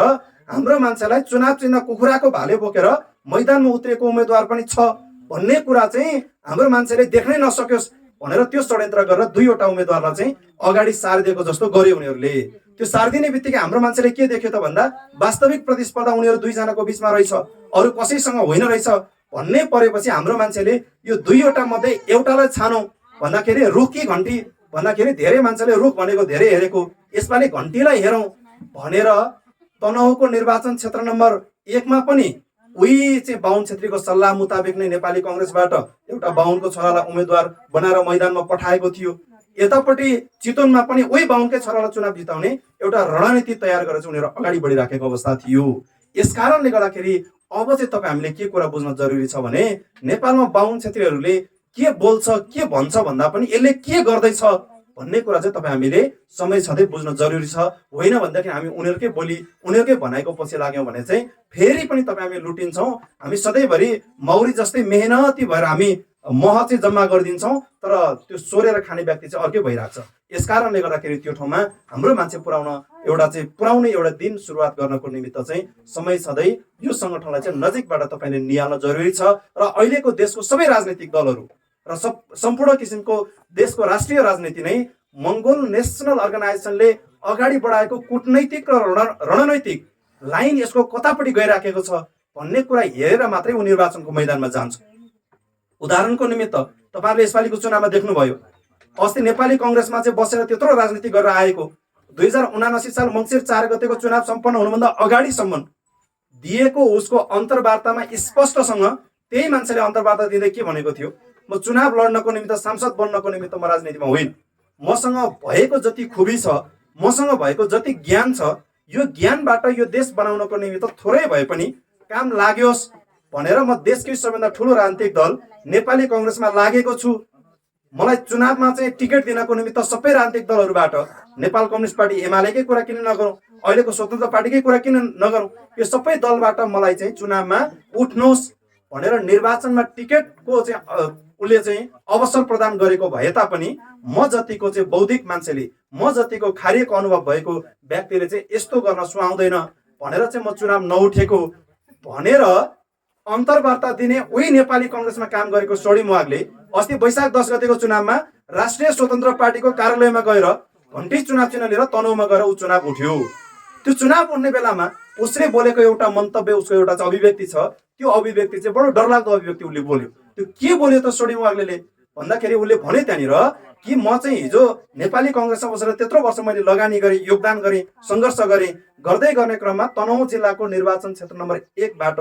हाम्रो मान्छेलाई चुनाव चिन्ह कुखुराको भाले बोकेर मैदानमा उत्रेको उम्मेदवार पनि छ भन्ने कुरा चाहिँ हाम्रो मान्छेले देख्नै नसक्योस् भनेर त्यो षड्यन्त्र गरेर 2वटा उम्मेदवारलाई चाहिँ अगाडि सारिदिएको जस्तो गर्यो उनीहरूले। त्यो सारिदिने बित्तिकै हाम्रो मान्छेले के देख्यो त भन्दा वास्तविक प्रतिस्पर्धा उनीहरू दुईजनाको बिचमा रहेछ, अरू कसैसँग होइन रहेछ भन्ने परेपछि हाम्रो मान्छेले यो 2वटा मध्ये एउटालाई छानौँ भन्दाखेरि रुख कि घन्टी भन्दाखेरि धेरै मान्छेले रुख भनेको धेरै हेरेको, यसपालि घन्टीलाई हेरौँ भनेर तनहुँको निर्वाचन क्षेत्र नम्बर 1 मा पनि उही चाहिँ बाहुन छेत्रीको सल्लाह मुताबिक नै नेपाली कङ्ग्रेसबाट एउटा बाहुनको छोरालाई उम्मेदवार बनाएर मैदानमा पठाएको थियो। यतापट्टि चितवनमा पनि उही बाहुनकै छोरालाई चुनाव जिताउने एउटा रणनीति तयार गरेर चाहिँ उनीहरू अगाडि बढिराखेको अवस्था थियो। यसकारणले गर्दाखेरि अब चाहिँ तपाईँ हामीले के कुरा बुझ्न जरुरी छ भने नेपालमा बाहुन छेत्रीहरूले के बोल्छ के भन्छ भन्दा पनि यसले के गर्दैछ भन्ने कुरा चाहिँ तपाईँ हामीले समय छँदै बुझ्न जरुरी छ। होइन भनेदेखि हामी उनीहरूकै बोली उनीहरूकै भनाइको पछि लाग्यौँ भने चाहिँ फेरि पनि तपाईँ हामी लुटिन्छौँ। हामी सधैँभरि मौरी जस्तै मेहनती भएर हामी मह चाहिँ जम्मा गरिदिन्छौँ, तर त्यो सोरेर खाने व्यक्ति चाहिँ अर्कै भइरहेको छ। यसकारणले गर्दाखेरि त्यो ठाउँमा हाम्रो मान्छे पुर्याउने एउटा दिन सुरुवात गर्नको निमित्त चाहिँ समय छँदै यो सङ्गठनलाई चाहिँ नजिकबाट तपाईँले निहाल्न जरुरी छ। र अहिलेको देशको सबै राजनीतिक दलहरू र सम्पूर्ण किसिमको देशको राष्ट्रिय राजनीति नै मङ्गोल नेसनल अर्गनाइजेसनले अगाडि बढाएको कूटनैतिक र रणनैतिक लाइन यसको कतापट्टि गइराखेको छ भन्ने कुरा हेरेर मात्रै ऊ निर्वाचनको मैदानमा जान्छ। उदाहरणको निमित्त तपाईँहरूले यसपालिको चुनावमा देख्नुभयो, अस्ति नेपाली कङ्ग्रेसमा चाहिँ बसेर त्यत्रो राजनीति गरेर आएको 2079 साल मङ्सिर 4 गतेको चुनाव सम्पन्न हुनुभन्दा अगाडिसम्म दिएको उसको अन्तर्वार्तामा स्पष्टसँग त्यही मान्छेले अन्तर्वार्ता दिँदै के भनेको थियो, म चुनाव लड्नको निमित्त सांसद बन्नको निमित्त म राजनीतिमा होइन, मसँग भएको जति खुबी छ, मसँग भएको जति ज्ञान छ, यो ज्ञानबाट यो देश बनाउनको निमित्त थोरै भए पनि काम लाग्योस् भनेर म देशकै सबैभन्दा ठुलो राजनीतिक दल नेपाली कङ्ग्रेसमा लागेको छु। मलाई चुनावमा चाहिँ टिकट दिनको निमित्त सबै राजनीतिक दलहरूबाट नेपाल कम्युनिस्ट पार्टी एमालेकै कुरा किन नगरौँ, अहिलेको स्वतन्त्र पार्टीकै कुरा किन नगरौँ, यो सबै दलबाट मलाई चाहिँ चुनावमा उठ्नुहोस् भनेर निर्वाचनमा टिकटको चाहिँ उसले चाहिँ अवसर प्रदान गरेको भए तापनि म जतिको चाहिँ बौद्धिक मान्छेले, म जतिको खारिएको अनुभव भएको व्यक्तिले चाहिँ यस्तो गर्न सुहाउँदैन भनेर चाहिँ म चुनाव नउठेको भनेर अन्तर्वार्ता दिने उही नेपाली कङ्ग्रेसमा काम गरेको सोडी मुवागले अस्ति वैशाख 10 गतेको चुनावमा राष्ट्रिय स्वतन्त्र पार्टीको कार्यालयमा गएर घन्टी चुनाव चिन्ह लिएर तनहुमा गएर ऊ चुनाव उठ्यो। त्यो चुनाव उठ्ने बेलामा उसले बोलेको एउटा मन्तव्य, उसको एउटा चाहिँ अभिव्यक्ति छ, त्यो अभिव्यक्ति चाहिँ बडो डरलाग्दो अभिव्यक्ति उसले बोल्यो। त्यो के बोल्यो त सोडी मुवागले भन्दाखेरि उसले भने त्यहाँनिर कि म चाहिँ हिजो नेपाली कङ्ग्रेसमा बसेर त्यत्रो वर्ष मैले लगानी गरेँ, योगदान गरेँ, सङ्घर्ष गरेँ, गर्दै गर्ने क्रममा तनहुँ जिल्लाको निर्वाचन क्षेत्र नम्बर 1 बाट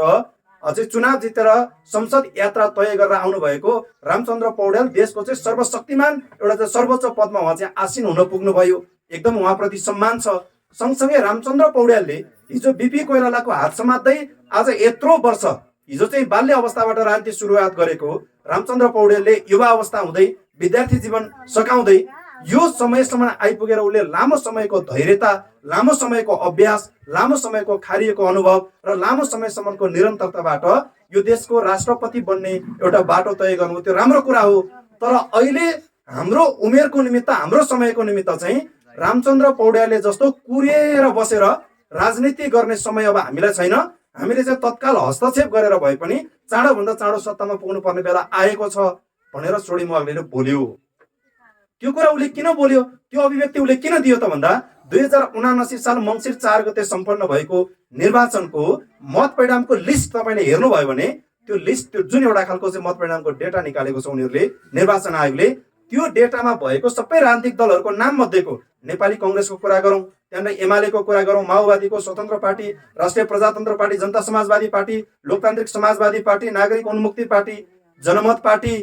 अझै चुनाव जितेर संसद यात्रा तय गरेर आउनुभएको रामचन्द्र पौडेल देशको चाहिँ सर्वशक्तिमान एउटा चाहिँ सर्वोच्च पदमा उहाँ चाहिँ आसीन हुन पुग्नुभयो। एकदम उहाँप्रति सम्मान छ। सँगसँगै रामचन्द्र पौडेलले हिजो बिपी कोइरालाको हात समात्दै आज यत्रो वर्ष हिजो चाहिँ बाल्य अवस्थाबाट राजनीति सुरुवात गरेको रामचन्द्र पौडेलले युवा अवस्था हुँदै विद्यार्थी जीवन सकाउँदै यो समयसम्म आइपुगेर उसले लामो समयको धैर्यता, लामो समयको अभ्यास, लामो समयको खारिएको अनुभव र लामो समयसम्मको निरन्तरताबाट यो देशको राष्ट्रपति बन्ने एउटा बाटो तय गर्नु त्यो राम्रो कुरा हो। तर अहिले हाम्रो उमेरको निमित्त, हाम्रो समयको निमित्त चाहिँ रामचन्द्र पौडेलले जस्तो कुरेर बसेर राजनीति गर्ने समय अब हामीलाई छैन। हामीले चाहिँ तत्काल हस्तक्षेप गरेर भए पनि चाँडोभन्दा चाँडो सत्तामा पुग्नु पर्ने बेला आएको छ भनेर सोडी मुवागले बोल्यो। त्यो कुरा उसले किन बोल्यो, त्यो अभिव्यक्ति उसले किन दियो त भन्दा 2079 साल मङ्सिर 4 गते सम्पन्न भएको निर्वाचनको मत परिणामको लिस्ट तपाईँले हेर्नुभयो भने त्यो लिस्ट, त्यो जुन एउटा खालको चाहिँ मत परिणामको डेटा निकालेको छ उनीहरूले, निर्वाचन आयोगले, त्यो डेटामा भएको सबै राजनीतिक दलहरूको नाम मध्येको नेपाली कङ्ग्रेसको कुरा गरौँ, त्यहाँनिर एमालेको कुरा गरौँ, माओवादीको, स्वतन्त्र पार्टी, राष्ट्रिय प्रजातन्त्र पार्टी, जनता समाजवादी पार्टी, लोकतान्त्रिक समाजवादी पार्टी, नागरिक उन्मुक्ति पार्टी, जनमत पार्टी,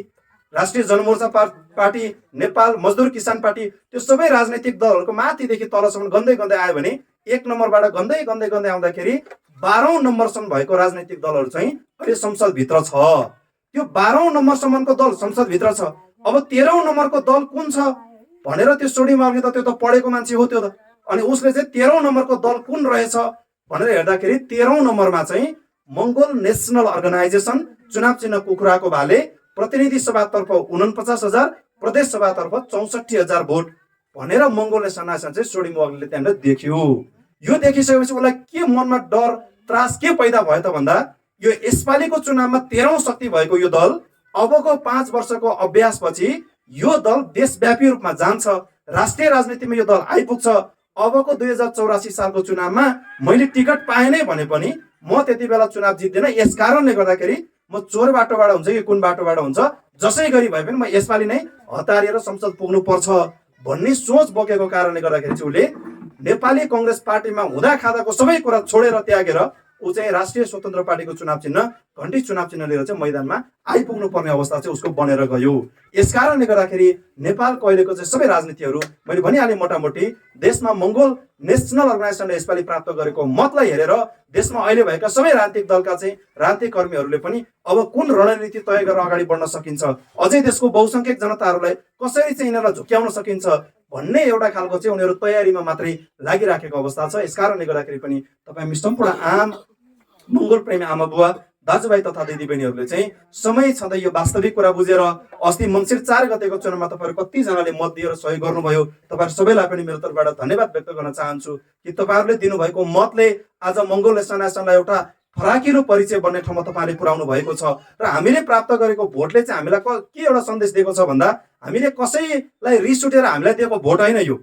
राष्ट्रिय जनमोर्चा पार्टी, नेपाल मजदुर किसान पार्टी, त्यो सबै राजनैतिक दलहरूको माथिदेखि तलसम्म गन्दै गन्दै आयो भने 1 नम्बरबाट गन्दै गन्दै गन्दै आउँदाखेरि 12औं नम्बरसम्म भएको राजनैतिक दलहरू चाहिँ अहिले संसदभित्र छ। त्यो 12औं नम्बरसम्मको दल संसदभित्र छ। अब 13औं नम्बरको दल कुन छ भनेर त्यो सोडी मुवागले त त्यो त पढेको मान्छे हो त्यो त, अनि उसले चाहिँ 13औं नम्बरको दल कुन रहेछ भनेर हेर्दाखेरि 13औं नम्बरमा चाहिँ मङ्गोल नेसनल अर्गनाइजेसन, चुनाव चिन्ह कुखुराको भाले, प्रतिनिधि सभातर्फ 49,000, प्रदेश सभातर्फ 64,000 भोट भनेर मङ्गोल नेसनल अर्गनाइजेसन चाहिँ सोडी मुवागले त्यहाँनिर देख्यो। यो देखिसकेपछि उसलाई के मनमा डर, त्रास के पैदा भयो त भन्दा यो यसपालिको चुनावमा 13औं शक्ति भएको यो दल अबको 5 वर्षको अभ्यासपछि यो दल देशव्यापी रूपमा जान्छ, राष्ट्रिय राजनीतिमा यो दल आइपुग्छ। अबको 2084 सालको चुनावमा मैले टिकट पाएँ नै भने पनि म त्यति बेला चुनाव जित्दिनँ। यस कारणले गर्दाखेरि म चोर बाटोबाट हुन्छ कि कुन बाटोबाट हुन्छ, जसै गरी भए पनि म यसपालि नै हतारिएर संसद पुग्नु पर्छ भन्ने सोच बोकेको कारणले गर्दाखेरि चाहिँ उसले नेपाली कङ्ग्रेस पार्टीमा हुँदा खाँदाको सबै कुरा छोडेर त्यागेर ऊ चाहिँ राष्ट्रिय स्वतन्त्र पार्टीको चुनाव चिन्ह, घन्टी चुनाव चिन्ह लिएर चाहिँ मैदानमा आइपुग्नु पर्ने अवस्था चाहिँ उसको बनेर गयो। यस कारणले गर्दाखेरि नेपालको अहिलेको चाहिँ सबै राजनीतिहरू मैले भनिहालेँ मोटामोटी देशमा मङ्गोल नेसनल अर्गनाइजेसनले यसपालि प्राप्त गरेको मतलाई हेरेर देशमा अहिले भएका सबै राजनीतिक दलका चाहिँ राजनीतिक कर्मीहरूले पनि अब कुन रणनीति तय गरेर अगाडि बढ्न सकिन्छ, अझै देशको बहुसङ्ख्यक जनताहरूलाई कसरी चाहिँ यिनीहरूलाई झुक्क्याउन सकिन्छ भन्ने एउटा खालको चाहिँ उनीहरू तयारीमा मात्रै लागिराखेको अवस्था छ। यसकारणले गर्दाखेरि पनि तपाईँ सम्पूर्ण आम मङ्गोल प्रेमी आमा बुवा दाजुभाइ तथा दिदीबहिनीहरूले चाहिँ समय छँदै यो वास्तविक कुरा बुझेर अस्ति मङ्सिर 4 गतेको चुनावमा तपाईँहरू कतिजनाले मत दिएर सहयोग गर्नुभयो, तपाईँहरू सबैलाई पनि मेरो तर्फबाट धन्यवाद व्यक्त गर्न चाहन्छु कि तपाईँहरूले दिनुभएको मतले आज मङ्गोल नेसनल अर्गनाइजेसनलाई एउटा फराकिलो परिचय बन्ने ठाउँमा तपाईँले पुर्याउनु भएको छ। र हामीले प्राप्त गरेको भोटले चाहिँ हामीलाई के एउटा सन्देश दिएको छ भन्दा हामीले कसैलाई रिस उठेर हामीलाई दिएको भोट होइन। यो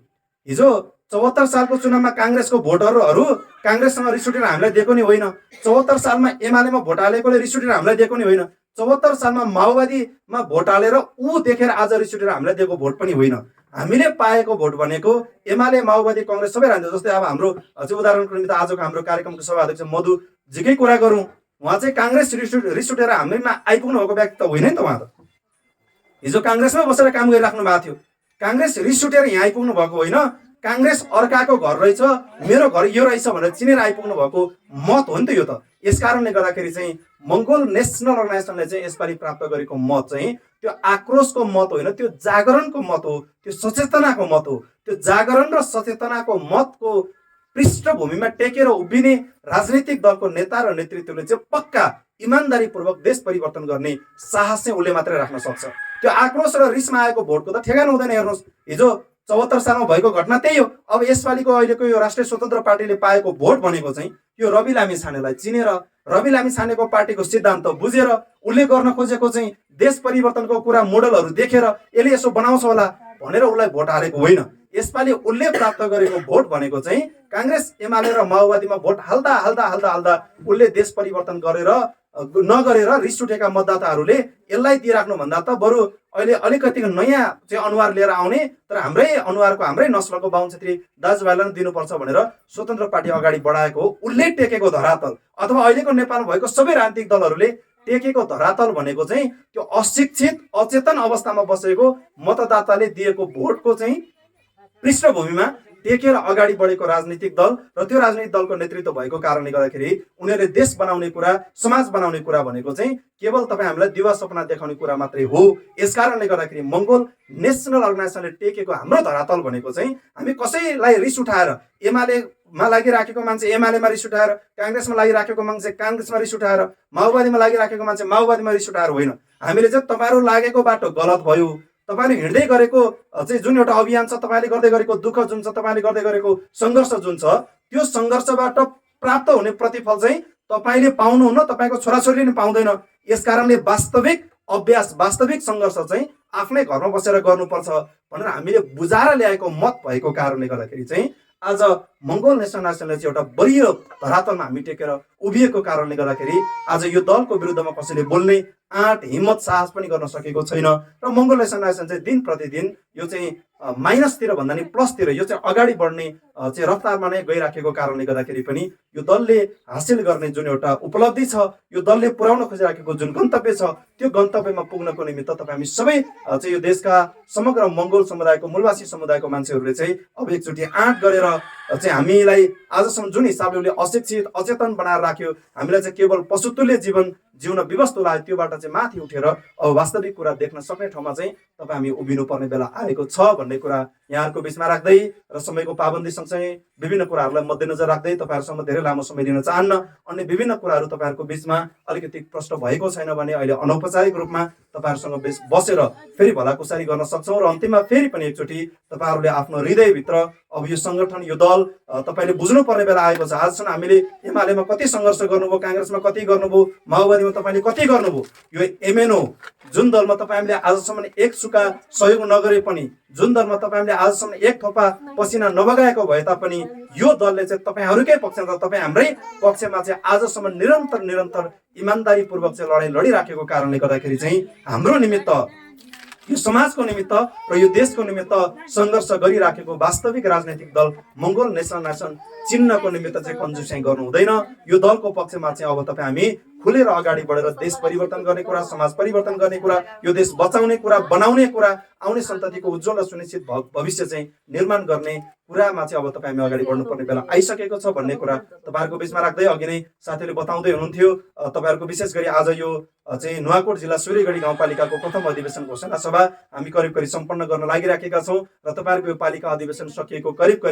हिजो 74 सालको चुनावमा काङ्ग्रेसको भोटरहरू काङ्ग्रेससँग रिस उठेर हामीलाई दिएको नि होइन, 74 सालमा एमालेमा भोट हालेकोले रिस उठेर हामीलाई दिएको नि होइन, 74 सालमा माओवादीमा भोट हालेर ऊ देखेर आज रिस उठेर हामीलाई दिएको भोट पनि होइन। हामीले पाएको भोट भनेको एमाले, माओवादी, कङ्ग्रेस सबै राजनीति, जस्तै अब हाम्रो चाहिँ उदाहरणको निमित्त आजको हाम्रो कार्यक्रमको सभाध्यक्ष मधुजीकै कुरा गरौँ, उहाँ चाहिँ काङ्ग्रेस रिस उठेर हामीमा आइपुग्नु भएको व्यक्ति त होइन नि त। उहाँ त हिजो काङ्ग्रेसमै बसेर काम गरिराख्नु भएको थियो, काङ्ग्रेस रिस उठेर यहाँ आइपुग्नु भएको होइन, काङ्ग्रेस अर्काको घर रहेछ, मेरो घर यो रहेछ भनेर चिनेर आइपुग्नु भएको मत हो नि त यो त। यस कारणले गर्दाखेरि चाहिँ मङ्गोल नेसनल अर्गनाइजेसनले चाहिँ यसपालि प्राप्त गरेको मत चाहिँ त्यो आक्रोशको मत होइन, त्यो जागरणको मत हो, त्यो सचेतनाको मत हो। त्यो जागरण र सचेतनाको मतको पृष्ठभूमिमा टेकेर उभिने राजनीतिक दलको नेता र नेतृत्वले चाहिँ पक्का इमान्दारीपूर्वक देश परिवर्तन गर्ने साहस चाहिँ उसले मात्रै राख्न सक्छ। त्यो आक्रोश र रिसमा आएको भोटको त ठेगान हुँदैन। हेर्नुहोस्, हिजो 74 सालमा भएको घटना त्यही हो। अब यसपालिको अहिलेको यो राष्ट्रिय स्वतन्त्र पार्टीले पाएको भोट भनेको चाहिँ यो रवि लामिछानेलाई चिनेर, रवि लामिछानेको पार्टीको सिद्धान्त बुझेर, उसले गर्न खोजेको चाहिँ देश परिवर्तनको कुरा मोडलहरू देखेर यसले यसो बनाउँछ होला भनेर उसलाई भोट हालेको होइन। यसपालि उसले प्राप्त गरेको भोट भनेको चाहिँ काङ्ग्रेस, एमाले र माओवादीमा भोट हाल्दा हाल्दा हाल्दा हाल्दा उसले देश परिवर्तन नगरेर रिस उठेका मतदाताहरूले यसलाई दिइराख्नुभन्दा त बरु अहिले अलिकति नयाँ चाहिँ अनुहार लिएर आउने, तर हाम्रै अनुहारको, हाम्रै नस्लको बाहुन छेत्री दाजुभाइलाई नै दिनुपर्छ भनेर स्वतन्त्र पार्टी अगाडि बढाएको हो। उसले टेकेको धरातल अथवा अहिलेको नेपालमा भएको सबै राजनीतिक दलहरूले टेकेको धरातल भनेको चाहिँ त्यो अशिक्षित अचेतन अवस्थामा बसेको मतदाताले दिएको भोटको चाहिँ पृष्ठभूमिमा टेकेर अगाडि बढेको राजनीतिक दल र त्यो राजनीतिक दलको नेतृत्व भएको कारणले गर्दाखेरि उनीहरूले देश बनाउने कुरा, समाज बनाउने कुरा भनेको चाहिँ केवल तपाईँ हामीलाई दिवा सपना देखाउने कुरा मात्रै हो। यसकारणले गर्दाखेरि मङ्गोल नेसनल अर्गनाइजेसनले टेकेको हाम्रो धरातल भनेको चाहिँ हामी कसैलाई रिस उठाएर, एमालेमा लागिराखेको मान्छे एमालेमा रिस उठाएर, काङ्ग्रेसमा लागिराखेको मान्छे काङ्ग्रेसमा रिस उठाएर, माओवादीमा लागिराखेको मान्छे माओवादीमा रिस उठाएर होइन। हामीले चाहिँ तपाईँहरू लागेको बाटो गलत भयो, तपाईँले हिँड्दै गरेको चाहिँ जुन एउटा अभियान छ, तपाईँले गर्दै गरेको दुःख जुन छ, तपाईँले गर्दै गरेको सङ्घर्ष जुन छ, त्यो सङ्घर्षबाट प्राप्त हुने प्रतिफल चाहिँ तपाईँले पाउनुहुन्न, तपाईँको छोराछोरीले पनि पाउँदैन। यसकारणले वास्तविक अभ्यास, वास्तविक सङ्घर्ष चाहिँ आफ्नै घरमा बसेर गर्नुपर्छ भनेर हामीले बुझाएर ल्याएको मत भएको कारणले गर्दाखेरि चाहिँ आज मङ्गोल नेसनल नेसनले चाहिँ एउटा बलियो धरातलमा हामी टेकेर उभिएको कारणले गर्दाखेरि आज यो दलको विरुद्धमा कसैले बोल्ने आँट, हिम्मत, साहस पनि गर्न सकेको छैन। र मङ्गोल नेसनल नेसन चाहिँ दिन प्रतिदिन यो चाहिँ माइनसतिर भन्दा नि प्लसतिर यो चाहिँ अगाडि बढ्ने चाहिँ रफ्तारमा नै गइराखेको कारणले गर्दाखेरि पनि यो दलले हासिल गर्ने जुन एउटा उपलब्धि छ, यो दलले पुर्याउन खोजिराखेको जुन गन्तव्य छ, त्यो गन्तव्यमा पुग्नको निमित्त तपाईँ हामी सबै चाहिँ यो देशका समग्र मङ्गोल समुदायको, मूलवासी समुदायको मान्छेहरूले चाहिँ अब एकचोटि आँट गरेर चाहिँ हामीलाई आजसम्म जुन हिसाबले उसले अशिक्षित अचेतन बनाएर राख्यो, हामीलाई चाहिँ केवल पशुतुल्य जीवन जिउन विवश लाग्यो, त्योबाट चाहिँ माथि उठेर अब वास्तविक कुरा देख्न सक्ने ठाउँमा चाहिँ तपाईँ हामी उभिनु पर्ने बेला आएको छ भन्ने कुरा यहाँहरूको बिचमा राख्दै र समयको पाबन्दी सँगसँगै विभिन्न कुराहरूलाई मध्यनजर राख्दै तपाईँहरूसँग धेरै लामो समय दिन चाहन्न। अन्य विभिन्न कुराहरू तपाईँहरूको बिचमा अलिकति प्रश्न भएको छैन भने अहिले अनौपचारिक रूपमा तपाईँहरूसँग बसेर फेरि भलाकुसारी गर्न सक्छौँ र अन्तिममा फेरि पनि एकचोटि तपाईँहरूले आफ्नो हृदयभित्र अब यो सङ्गठन, यो दल तपाईँले बुझ्नुपर्ने बेला आएको छ। आजसम्म हामीले एमालेमा कति सङ्घर्ष गर्नुभयो, काङ्ग्रेसमा कति गर्नुभयो, माओवादीमा तपाईँले कति गर्नुभयो, यो एमएनओ जुन दलमा तपाईँले आजसम्म एक सुका सहयोग नगरे पनि, जुन दलमा तपाईँले आजसम्म एक थोपा पसिना नबगाएको भए तापनि यो दलले चाहिँ तपाईँहरूकै पक्षमा, तपाईँ हाम्रै पक्षमा चाहिँ आजसम्म निरन्तर इमान्दारीपूर्वक चाहिँ लडाइँ लडिराखेको कारणले गर्दाखेरि चाहिँ हाम्रो निमित्त, यो समाजको निमित्त र यो देशको निमित्त सङ्घर्ष गरिराखेको वास्तविक राजनैतिक दल मङ्गोल नेसनल नेसन चिन्हको निमित्त चाहिँ कन्जुसाइ गर्नु हुँदैन। यो दलको पक्षमा चाहिँ अब तपाईँ हामी खुलेर अगाडि बढेर देश परिवर्तन गर्ने कुरा, समाज परिवर्तन गर्ने कुरा, यो देश बचाउने कुरा, बनाउने कुरा, आउने सन्ततिको उज्जवल र सुनिश्चित भविष्य चाहिँ निर्माण गर्ने कुरामा चाहिँ अब तपाईँ हामी अगाडि बढ्नुपर्ने बेला आइसकेको छ भन्ने कुरा तपाईँहरूको बिचमा राख्दै अघि नै साथीहरूले बताउँदै हुनुहुन्थ्यो। तपाईँहरूको विशेष गरी आज यो चाहिँ नुवाकोट जिल्ला सूर्यगढी गाउँपालिकाको प्रथम अधिवेशन घोषणा सभा हामी करिब सम्पन्न गर्न लागिराखेका छौँ र तपाईँहरूको यो पालिका अधिवेशन सकिएको करिब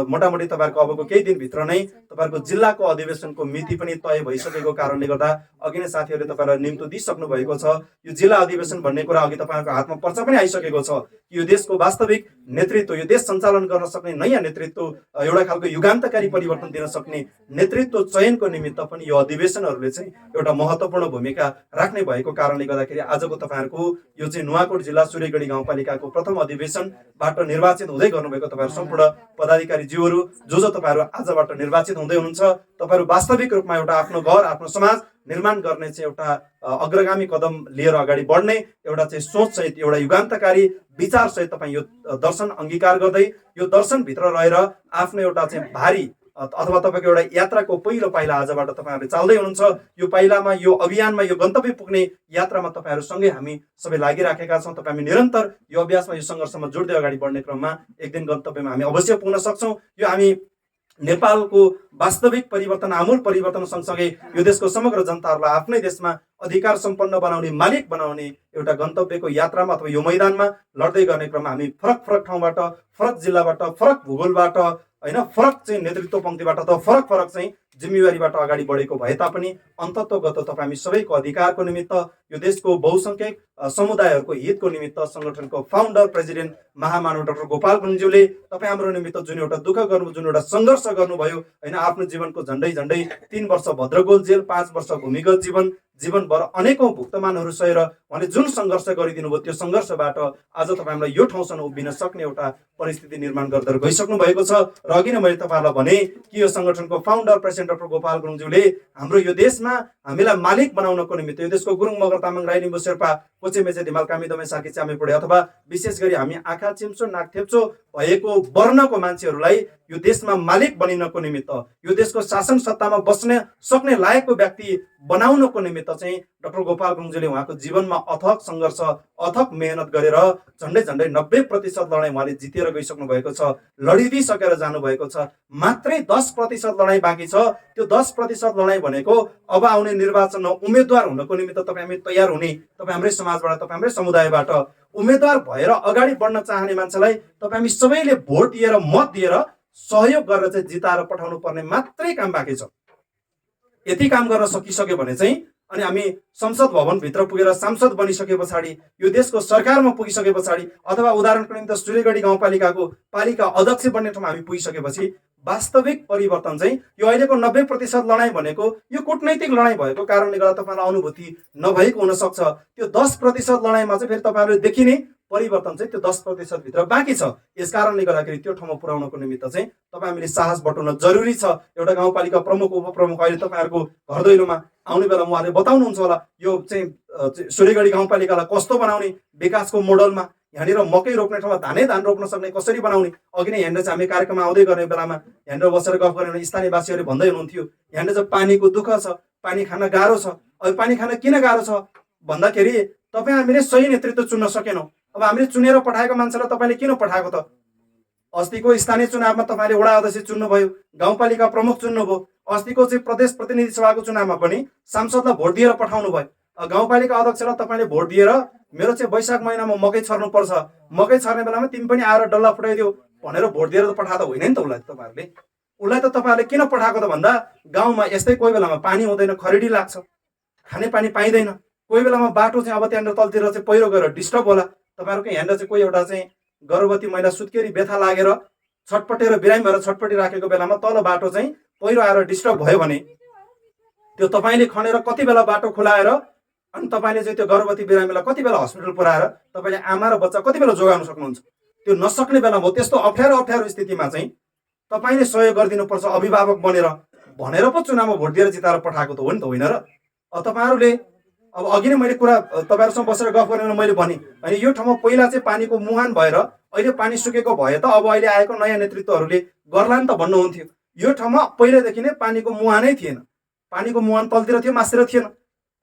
मोटामोटी तपाईँहरूको अबको केही दिनभित्र नै तपाईँहरूको जिल्लाको अधिवेशनको मिति पनि तय भइसकेको कारणले गर्दा अघि नै साथीहरूले तपाईँलाई निम्तो दिइसक्नु भएको छ। यो जिल्ला अधिवेशन भन्ने कुरा अघि तपाईँहरूको हातमा पर्चा पनि आइसकेको छ। यो देशको वास्तविक नेतृत्व, यो देश सञ्चालन गर्न सक्ने नयाँ नेतृत्व, एउटा खालको युगान्तकारी परिवर्तन दिन सक्ने नेतृत्व चयनको निमित्त पनि यो अधिवेशनहरूले चाहिँ एउटा महत्त्वपूर्ण भूमिका राख्ने भएको कारणले गर्दाखेरि आजको तपाईँहरूको यो चाहिँ नुवाकोट जिल्ला सूर्यगढी गाउँपालिकाको प्रथम अधिवेशनबाट निर्वाचित हुँदै गर्नुभएको तपाईँहरू सम्पूर्ण पदाधिकारीज्यूहरू जो तपाईँहरू आजबाट निर्वाचित हुँदै हुनुहुन्छ, तपाईँहरू वास्तविक रूपमा एउटा आफ्नो घर, आफ्नो समाज निर्माण गर्ने चाहिँ एउटा अग्रगामी कदम लिएर अगाडि बढ्ने एउटा चाहिँ सोचसहित, एउटा युगान्तकारी विचारसहित तपाईँ यो दर्शन अङ्गीकार गर्दै यो दर्शनभित्र रहेर आफ्नो एउटा चाहिँ भारी अथवा तपाईँको एउटा यात्राको पहिलो पाइला आजबाट तपाईँहरूले चाल्दै हुनुहुन्छ। यो पाइलामा, यो अभियानमा, यो गन्तव्य पुग्ने यात्रामा तपाईँहरूसँगै हामी सबै लागिराखेका छौँ। तपाईँ हामी निरन्तर यो अभ्यासमा, यो सङ्घर्षमा जोड्दै अगाडि बढ्ने क्रममा एक दिन गन्तव्यमा हामी अवश्य पुग्न सक्छौँ। यो हामी नेपालको वास्तविक परिवर्तन, आमूल परिवर्तन सँगसँगै यो देशको समग्र जनताहरूलाई आफ्नै देशमा अधिकार सम्पन्न बनाउने, मालिक बनाउने एउटा गन्तव्यको यात्रामा अथवा यो मैदानमा लड्दै गर्ने क्रममा हामी फरक फरक ठाउँबाट, फरक जिल्लाबाट, फरक भूगोलबाट, होइन, फरक चाहिँ नेतृत्व पङ्क्तिबाट अथवा फरक चाहिँ जिम्मेवारीबाट अगाडि बढेको भए तापनि अन्तत्वगत तपाईँ हामी सबैको अधिकारको निमित्त यो देशको बहुसङ्ख्यक समुदायहरूको हितको निमित्त सङ्गठनको फाउन्डर प्रेसिडेन्ट महामानव डाक्टर गोपाल गुरुङज्यूले तपाईँ हाम्रो निमित्त जुन एउटा दुःख गर्नु, जुन एउटा सङ्घर्ष गर्नुभयो होइन, आफ्नो जीवनको झन्डै झन्डै 3 वर्ष भद्रगोल जेल, 5 वर्ष भूमिगत जीवनभर अनेकौं भुक्तमानहरू सहेर उहाँले जुन सङ्घर्ष गरिदिनु भयो त्यो सङ्घर्षबाट आज तपाईँ हामीलाई यो ठाउँसम्म उभिन सक्ने एउटा परिस्थिति निर्माण गर्दै गइसक्नु भएको छ। र अघि नै मैले तपाईँहरूलाई भने कि यो सङ्गठनको फाउन्डर प्रेसिडेन्ट डाक्टर गोपाल गुरुङज्यूले हाम्रो यो देशमा हामीलाई मालिक बनाउनको निमित्त यो देशको गुरुङ मगर तामाङ राई लिम्बू शेर्पा कोचे मेचे धिमाल कामी दमे साकी चामेपुडे अथवा विशेष गरी हामी आँखा चिम्चो नाक थेप्चो भएको वर्णको मान्छेहरूलाई यो देशमा मालिक बनिनको निमित्त यो देशको शासन सत्तामा बस्न सक्ने लायकको व्यक्ति बनाउनको निमित्त चाहिँ डाक्टर गोपाल गुरुङज्यूले उहाँको जीवनमा अथक सङ्घर्ष, अथक मेहनत गरेर झन्डै झन्डै 90% लडाइँ उहाँले जितेर गइसक्नु भएको छ, लडिदिइसकेर जानुभएको छ। मात्रै 10% लडाइँ बाँकी छ। त्यो 10% लडाइँ भनेको अब आउने निर्वाचनमा उम्मेद्वार हुनको निमित्त तपाईँ हामी तयार हुने, तपाईँ हाम्रै समाजबाट, तपाईँ हाम्रै समुदायबाट उम्मेद्वार भएर अगाडि बढ्न चाहने मान्छेलाई तपाईँ हामी सबैले भोट दिएर, मत दिएर सहयोग गरेर चाहिँ जिताएर पठाउनु पर्ने मात्रै काम बाँकी छ। यति काम गर्न सकिसक्यो भने चाहिँ अनि हामी संसद भवनभित्र पुगेर सांसद बनिसके पछाडि, यो देशको सरकारमा पुगिसके पछाडि अथवा उदाहरणको निम्ति सूर्यगढी गाउँपालिकाको पालिका अध्यक्ष बन्ने ठाउँमा हामी पुगिसकेपछि वास्तविक परिवर्तन चाहिँ यो अहिलेको 90% लडाइँ भनेको यो कूटनैतिक लडाइँ भएको कारणले गर्दा तपाईँलाई अनुभूति नभएको हुनसक्छ। त्यो 10% लडाइँमा चाहिँ फेरि तपाईँहरूले देखिने परिवर्तन चाहिँ त्यो 10% भित्र बाँकी छ। यस कारणले गर्दाखेरि त्यो ठाउँमा पुर्याउनको निमित्त चाहिँ तपाईँ हामीले साहस बटुल्न जरुरी छ। एउटा गाउँपालिका प्रमुख, उपप्रमुख अहिले तपाईँहरूको घर दैलोमा आउने बेला उहाँले बताउनुहुन्छ होला यो चाहिँ सूर्यगढी गाउँपालिकालाई कस्तो बनाउने, विकासको मोडलमा यहाँनिर मकै रोप्ने ठाउँमा धान रोप्न सक्ने कसरी बनाउने। अघि नै यहाँनिर चाहिँ हामी कार्यक्रममा आउँदै गर्ने बेलामा यहाँनिर बसेर गफ गर्ने स्थानीयवासीहरूले भन्दै हुनुहुन्थ्यो यहाँनिर चाहिँ पानीको दुःख छ, पानी खान गाह्रो छ। अब पानी खान किन गाह्रो छ भन्दाखेरि तपाईँ हामीले सही नेतृत्व चुन्न सकेनौँ। अब हामीले चुनेर पठाएको मान्छेलाई तपाईँले किन पठाएको त? अस्तिको स्थानीय चुनावमा तपाईँले वडा अध्यक्ष चुन्नुभयो, गाउँपालिका प्रमुख चुन्नुभयो, अस्तिको चाहिँ प्रदेश प्रतिनिधि सभाको चुनावमा पनि सांसदलाई भोट दिएर पठाउनु भयो। गाउँपालिका अध्यक्षलाई तपाईँले भोट दिएर मेरो चाहिँ वैशाख महिनामा मकै छर्नुपर्छ, मकै छर्ने बेलामा तिमी पनि आएर डल्ला फुटाइदियो भनेर भोट दिएर त पठाएको होइन नि त उसलाई। उसलाई त तपाईँहरूले किन पठाएको त भन्दा गाउँमा यस्तै कोही बेलामा पानी हुँदैन, खरेडी लाग्छ, खाने पानी पाइँदैन, कोही बेलामा बाटो चाहिँ अब त्यहाँनिर तलतिर चाहिँ पहिरो गएर डिस्टर्ब होला। तपाईँहरूको यहाँनिर चाहिँ कोही एउटा चाहिँ गर्भवती महिला सुत्केरी व्यथा लागेर छटपटेर बिरामी भएर छटपटी राखेको बेलामा तल बाटो चाहिँ पहिरो आएर डिस्टर्ब भयो भने त्यो तपाईँले खनेर कति बेला बाटो खुलाएर अनि तपाईँले चाहिँ त्यो गर्भवती बिरामीलाई कति बेला हस्पिटल पुऱ्याएर तपाईँले आमा र बच्चा कति बेला जोगाउन सक्नुहुन्छ? त्यो नसक्ने बेलामा हो। त्यस्तो अप्ठ्यारो स्थितिमा चाहिँ तपाईँले सहयोग गरिदिनुपर्छ अभिभावक बनेर भनेर पो चुनावमा भोट दिएर जिताएर पठाएको त हो नि त, होइन र? तपाईँहरूले अब अघि नै मैले कुरा तपाईँहरूसँग बसेर गफ गरेर मैले भने अनि यो ठाउँमा पहिला चाहिँ पानीको मुहान भएर अहिले पानी सुकेको भए त अब अहिले आएको नयाँ नेतृत्वहरूले गर्ला नि त भन्नुहुन्थ्यो। यो ठाउँमा पहिलेदेखि नै पानीको मुहानै थिएन, पानीको मुहान तलतिर थियो, मास्तिर थिएन।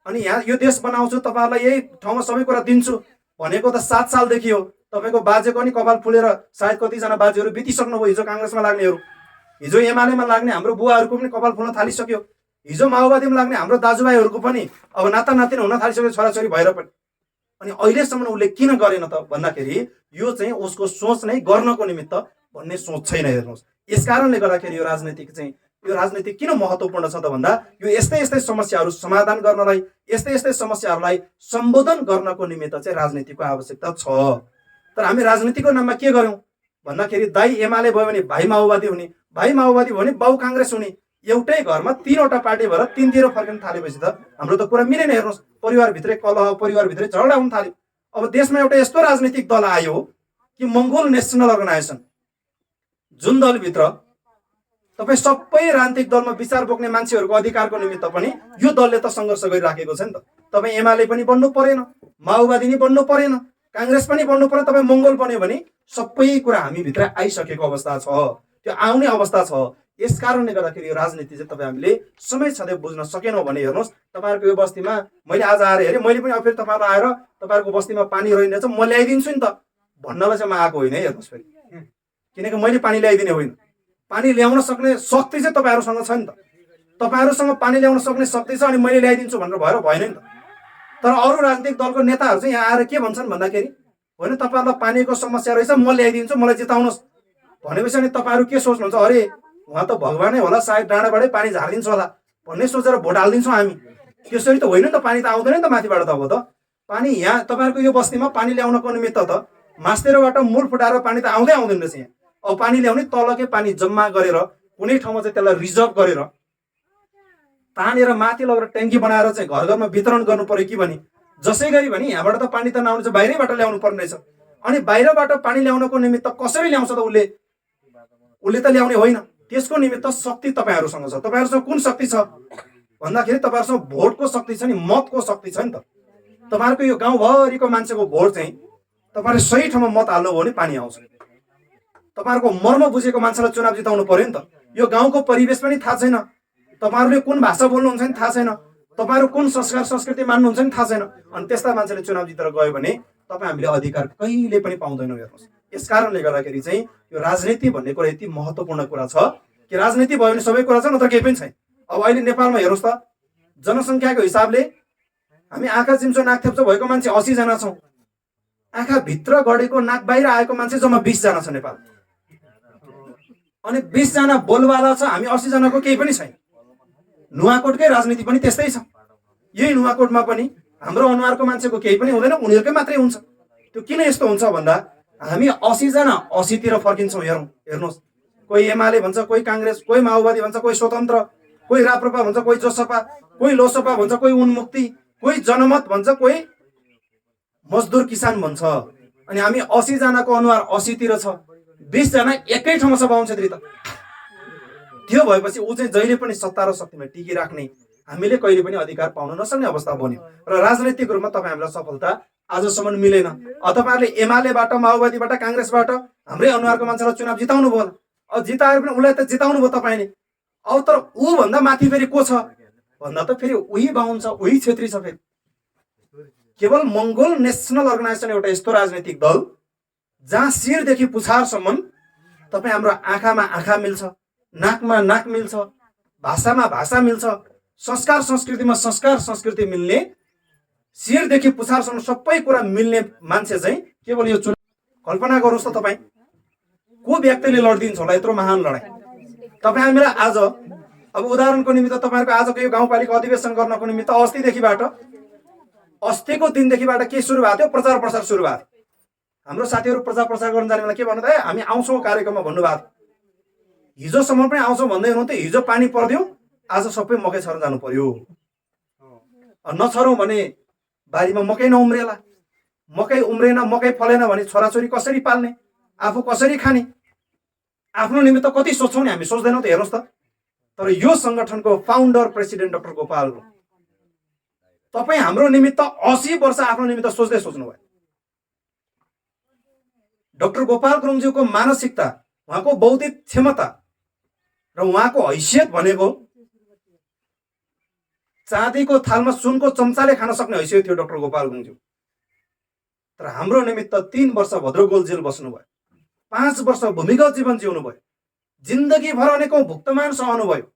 अनि यहाँ यो देश बनाउँछु, तपाईँहरूलाई यही ठाउँमा सबै कुरा दिन्छु भनेको त 7 सालदेखि हो। तपाईँको बाजेको पनि कपाल फुलेर सायद कतिजना बाजेहरू बितिसक्नुभयो, हिजो काङ्ग्रेसमा लाग्नेहरू, हिजो एमालेमा लाग्ने हाम्रो बुवाहरूको पनि कपाल फुल्न थालिसक्यो, हिजो माओवादीमा लाग्ने हाम्रो दाजुभाइहरूको पनि अब नाता नातिन हुन थालिसक्यो छोराछोरी भएर पनि। अनि अहिलेसम्म उसले किन गरेन त भन्दाखेरि यो चाहिँ उसको सोच नै गर्नको निमित्त भन्ने सोच छैन। हेर्नुहोस्, यस कारणले गर्दाखेरि यो राजनीति किन महत्त्वपूर्ण छ त भन्दा यो यस्तै समस्याहरू समाधान गर्नलाई, यस्तै समस्याहरूलाई सम्बोधन गर्नको निमित्त चाहिँ राजनीतिको आवश्यकता छ। तर हामी राजनीतिको नाममा के गर्यौँ भन्दाखेरि दाइ एमाले भयो भने भाइ माओवादी हुने, भाइ माओवादी भयो भने बाउ काङ्ग्रेस हुने, एउटै घरमा 3वटा पार्टी भएर 3तिर फर्किन थालेपछि त हाम्रो त कुरा मिलेन। हेर्नुहोस्, परिवारभित्रै कलह, परिवारभित्रै झगडा हुन थाल्यो। अब देशमा एउटा यस्तो राजनीतिक दल आयो कि मङ्गोल नेसनल अर्गनाइजेसन, जुन दलभित्र तपाईँ सबै राजनीतिक दलमा विचार बोक्ने मान्छेहरूको अधिकारको निमित्त पनि यो दलले त सङ्घर्ष गरिराखेको छ नि त। तपाईँ एमाले पनि बन्नु परेन, माओवादी नि बन्नु परेन, काङ्ग्रेस पनि बन्नु परेन, तपाईँ मङ्गोल बन्यो भने सबै कुरा हामीभित्र आइसकेको अवस्था छ, त्यो आउने अवस्था छ। यस कारणले गर्दाखेरि यो राजनीति चाहिँ तपाईँ हामीले समय छँदै बुझ्न सकेनौँ भने हेर्नुहोस्, तपाईँहरूको यो बस्तीमा मैले आज आएर हेरेँ, मैले पनि फेरि तपाईँहरू आएर तपाईँहरूको बस्तीमा पानी रहेनछ म ल्याइदिन्छु नि त भन्नलाई चाहिँ म आएको होइन। हेर्नुहोस् फेरि, किनकि मैले पानी ल्याइदिने होइन, पानी ल्याउन सक्ने शक्ति चाहिँ तपाईँहरूसँग छ नि त। तपाईँहरूसँग पानी ल्याउन सक्ने शक्ति छ अनि मैले ल्याइदिन्छु भनेर भएन नि त। तर अरू राजनीतिक दलको नेताहरू चाहिँ यहाँ आएर के भन्छन् भन्दाखेरि होइन तपाईँहरूलाई पानीको समस्या रहेछ, म ल्याइदिन्छु, मलाई जिताउनुहोस् भनेपछि अनि तपाईँहरू के सोच्नुहुन्छ, अरे उहाँ त भगवानै होला, सायद डाँडाबाटै पानी झारिदिन्छ होला भन्ने सोचेर भोट हालिदिन्छौँ हामी। त्यसरी त होइन नि त, पानी त आउँदैन नि त माथिबाट त। अब त पानी यहाँ तपाईँहरूको यो बस्तीमा पानी ल्याउनको निमित्त त मास्तिरबाट मूल फुटाएर पानी त आउँदैन रहेछ यहाँ। अब पानी ल्याउने तलकै पानी जम्मा गरेर कुनै ठाउँमा चाहिँ त्यसलाई रिजर्भ गरेर तानेर माथि लगेर ट्याङ्की बनाएर चाहिँ घर घरमा वितरण गर्नु पर्यो कि भने जसै गरी भने यहाँबाट त पानी त नआउनु चाहिँ बाहिरैबाट ल्याउनु पर्ने रहेछ। अनि बाहिरबाट पानी ल्याउनको निमित्त कसरी ल्याउँछ त उसले त ल्याउने होइन। त्यसको निमित्त शक्ति तपाईँहरूसँग छ। तपाईँहरूसँग कुन शक्ति छ भन्दाखेरि तपाईँहरूसँग भोटको शक्ति छ नि, मतको शक्ति छ नि त। तपाईँहरूको यो गाउँभरिको मान्छेको भोट चाहिँ तपाईँहरूले सही ठाउँमा मत हाल्नुभयो भने पानी आउँछ। तपाईँहरूको मर्म बुझेको मान्छेलाई चुनाव जिताउनु पर्यो नि त। यो गाउँको परिवेश पनि थाहा छैन, तपाईँहरूले कुन भाषा बोल्नुहुन्छ नि थाहा छैन, तपाईँहरू कुन संस्कार संस्कृति मान्नुहुन्छ नि थाहा छैन। अनि त्यस्ता मान्छेले चुनाव जितेर गयो भने तपाईँ हामीले अधिकार कहिले पनि पाउँदैनौँ। हेर्नुहोस्, यस कारणले गर्दाखेरि चाहिँ यो राजनीति भन्ने कुरा यति महत्त्वपूर्ण कुरा छ कि राजनीति भयो भने सबै कुरा छ, नत्र केही पनि छैन। अब अहिले नेपालमा हेर्नुहोस् त, जनसङ्ख्याको हिसाबले हामी आँखा चिम्चो नाक थेप्चो भएको मान्छे 80 जना छौँ। आँखा भित्र गढेको नाक बाहिर आएको मान्छे जम्मा 20 जना छ नेपाल। अनि 20 जना बोलवाला छ, हामी 80 जनाको केही पनि छैन। नुवाकोटकै राजनीति पनि त्यस्तै छ। यही नुवाकोटमा पनि हाम्रो अनुहारको मान्छेको केही पनि हुँदैन, उनीहरूकै मात्रै हुन्छ। त्यो किन यस्तो हुन्छ भन्दा हामी 80 जना 80 तिर फर्किन्छौँ। हेर्नुहोस्, कोही एमाले भन्छ, कोही काङ्ग्रेस, कोही माओवादी भन्छ, कोही स्वतन्त्र, कोही राप्रपा भन्छ, कोही जोसपा, कोही लोसपा भन्छ, कोही उन्मुक्ति, कोही जनमत भन्छ, कोही मजदुर किसान भन्छ। अनि हामी 80 जनाको अनुहार 80 तिर छ, 20 जना एकै ठाउँमा छ बाहुन छेत्री त। त्यो भएपछि ऊ चाहिँ जहिले पनि सत्ता र शक्तिमा टिकिराख्ने, हामीले कहिले पनि अधिकार पाउन नसक्ने अवस्था बन्यो। र राजनैतिक रूपमा तपाईँ हामीलाई सफलता आजसम्म मिलेन। तपाईँहरूले एमालेबाट, माओवादीबाट, काङ्ग्रेसबाट हाम्रै अनुहारको मान्छेलाई चुनाव जिताउनु भयो। अब जिताएर पनि उसलाई त जिताउनु भयो तपाईँले। अब तर ऊभन्दा माथि फेरि को छ भन्दा त फेरि उही बाहुन छ, उही छेत्री छ। फेरि केवल मङ्गोल नेसनल अर्गनाइजेसन एउटा यस्तो राजनैतिक दल जहाँ शिरदेखि पुछारसम्म तपाईँ हाम्रो आँखामा आँखा मिल्छ, नाकमा नाक मिल्छ, भाषामा भाषा मिल्छ, संस्कार संस्कृतिमा संस्कार संस्कृति मिल्ने, शिरदेखि पुछारसम्म सबै कुरा मिल्ने मान्छे चाहिँ केवल यो चुनाव। कल्पना गर्नुहोस् त तपाईँ, को व्यक्तिले लडिदिन्छ होला यत्रो महान लडाइँ। तपाईँ हामीलाई आज, अब उदाहरणको निमित्त तपाईँहरूको आजको यो गाउँपालिका अधिवेशन गर्नको निमित्त अस्तिको दिनदेखिबाट के सुरु भएको थियो? प्रचार प्रसार सुरु भएको थियो। हाम्रो साथीहरू प्रचार प्रसार गर्न जाने बेला के भन्नु त, हामी आउँछौँ कार्यक्रममा भन्नुभएको थियो। हिजोसम्म पनि आउँछौँ भन्दै हुनुहुन्थ्यो, हिजो पानी पर्दियो, आज सबै मकै छर्न जानु पर्यो। नछरौँ भने बारीमा मकै नउम्रेला, मकै उम्रेन, मकै फलेन भने छोराछोरी कसरी पाल्ने, आफू कसरी खाने, आफ्नो निमित्त कति सोच्छौँ नि हामी, सोच्दैनौँ त। हेर्नुहोस् त, तर यो सङ्गठनको founder president doctor Gopal Gurung, तपाईँ हाम्रो निमित्त 80 वर्ष आफ्नो निमित्त सोच्नुभयो। डाक्टर गोपाल गुरुङज्यूको मानसिकता, उहाँको बौद्धिक क्षमता र उहाँको हैसियत भनेको चाँदीको थालमा सुनको चम्चाले खान सक्ने हैसियत थियो डाक्टर गोपाल गुरुङज्यू। तर हाम्रो निमित्त 3 वर्ष भद्रगोल जेल बस्नुभयो, 5 वर्ष भूमिगत जीवन जिउनु भयो, जिन्दगीभर अनेकौं भुक्तमान सहनु भयो।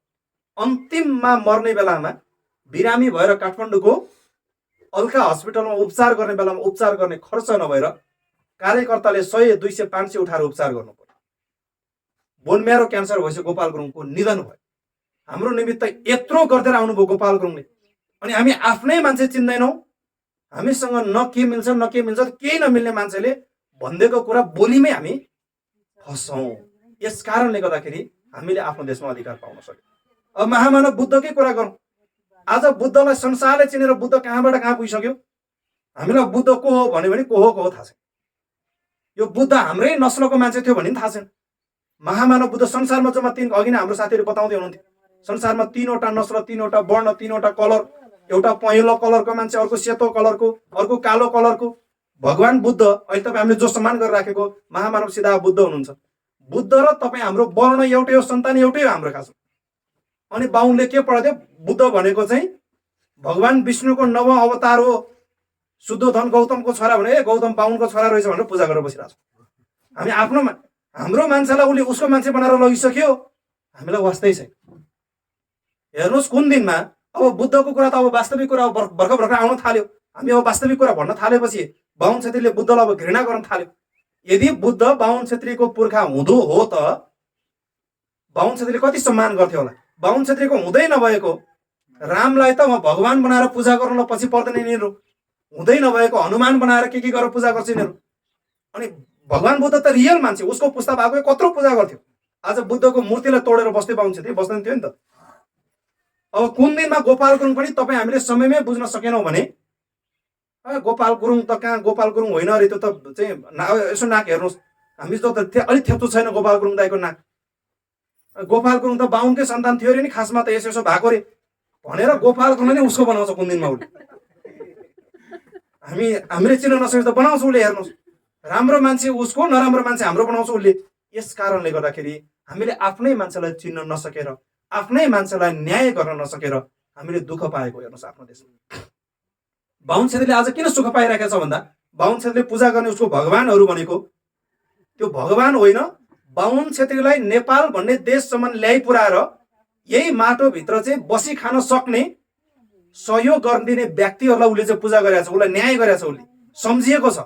अन्तिममा मर्ने बेलामा बिरामी भएर काठमाडौँको अल्का हस्पिटलमा उपचार गर्ने बेलामा उपचार गर्ने खर्च नभएर कार्यकर्ताले 100, 200, 500 उठाएर उपचार गर्नु पर्यो। बोनम्यारो क्यान्सर भएपछि गोपाल गुरुङको निधन भयो। हाम्रो निमित्त यत्रो गर्दै आउनुभयो गोपाल गुरुङले। अनि हामी आफ्नै मान्छे चिन्दैनौँ, हामीसँग न के मिल्छ न के मिल्छ, केही नमिल्ने मान्छेले भनिदिएको कुरा बोलीमै हामी फस्छौँ। यस कारणले गर्दाखेरि हामीले आफ्नो देशमा अधिकार पाउन सक्यौँ। अब महामानव बुद्धकै कुरा गरौँ। आज बुद्धलाई संसारले चिनेर बुद्ध कहाँबाट कहाँ पुगिसक्यो। हामीलाई बुद्ध को हो भन्यो भने को हो थाहा छैन। यो बुद्ध हाम्रै नस्लको मान्छे थियो भन्ने थाहा छैन। महामानव बुद्ध संसारमा जम्मा 3, अघि नै हाम्रो साथीहरू बताउँदै हुनुहुन्थ्यो, संसारमा 3वटा नस्ल, 3वटा वर्ण, 3वटा कलर, एउटा पहेँलो कलरको मान्छे, अर्को सेतो कलरको, अर्को कालो कलरको। भगवान बुद्ध, अहिले तपाईँ हामीले जो सम्मान गरेर राखेको महामानव सिधा बुद्ध हुनुहुन्छ। बुद्ध र तपाईँ हाम्रो वर्ण एउटै हो, सन्तान एउटै हो हाम्रो खास। अनि बाहुनले के पढाइदियो, बुद्ध भनेको चाहिँ भगवान विष्णुको 9औं अवतार हो, शुद्धोधन गौतमको छोरा भने गौतम बाहुनको छोरा रहेछ भनेर पूजा गरेर बसिरहेको छ। हामी हाम्रो मान्छेलाई उसले उसको मान्छे बनाएर लगिसक्यो, हामीलाई वास्तै छैन। हेर्नुहोस् कुन दिनमा अब बुद्धको कुरा त अब वास्तविक कुरा भर्खर आउन थाल्यो। हामी अब वास्तविक कुरा भन्न थालेपछि बाहुन छेत्रीले बुद्धलाई अब घृणा गर्न थाल्यो। यदि बुद्ध बाहुन छेत्रीको पुर्खा हुँदो हो त बाहुन छेत्रीले कति सम्मान गर्थ्यो होला। बाहुन छेत्रीको हुँदै नभएको रामलाई त उहाँ भगवान बनाएर पूजा गर्नलाई पछि पर्दैन यिनीहरू। हुँदै नभएको हनुमान बनाएर के गरेर पूजा गर्छ यिनीहरू। अनि भगवान बुद्ध त रियल मान्छे, उसको पुस्ता भएको कत्रो पूजा गर्थ्यो। आज बुद्धको मूर्तिलाई तोडेर बस्दै बाहुन छेत्री बस्दैन थियो नि त। अब कुन दिनमा गोपाल गुरुङ पनि तपाईँ हामीले समयमै बुझ्न सकेनौँ भने गोपाल गुरुङ त कहाँ गोपाल गुरुङ होइन अरे, त्यो त चाहिँ यसो नाक हेर्नुहोस्, हामी त अलिक थेप्चो छैन गोपाल गुरुङ दाईको नाक। गोपाल गुरुङ त बाहुनकै सन्तान थियो अरे नि, खासमा त यसो यसो भएको अरे भनेर गोपाल गुरुङ नै उसको बनाउँछ कुन दिनमा उसले। हामीले चिन्न नसके त बनाउँछ उसले, हेर्नुहोस्। राम्रो मान्छे उसको, नराम्रो मान्छे हाम्रो बनाउँछ उसले। यस कारणले गर्दाखेरि हामीले आफ्नै मान्छेलाई चिन्न नसकेर, आफ्नै मान्छेलाई न्याय गर्न नसकेर हामीले दुःख पाएको हेर्नुहोस् आफ्नो देशमा। बाहुन छेत्रीले आज किन सुख पाइरहेको छ भन्दा बाहुन छेत्रीले पूजा गर्ने उसको भगवानहरू भनेको त्यो भगवान होइन, बाहुन छेत्रीलाई नेपाल भन्ने देशसम्म ल्याइ पुऱ्याएर यही माटोभित्र चाहिँ बसी खान सक्ने सहयोग गरिदिने व्यक्तिहरूलाई उसले चाहिँ पूजा गरेको छ, उसलाई न्याय गरेको छ, उसले सम्झिएको छ।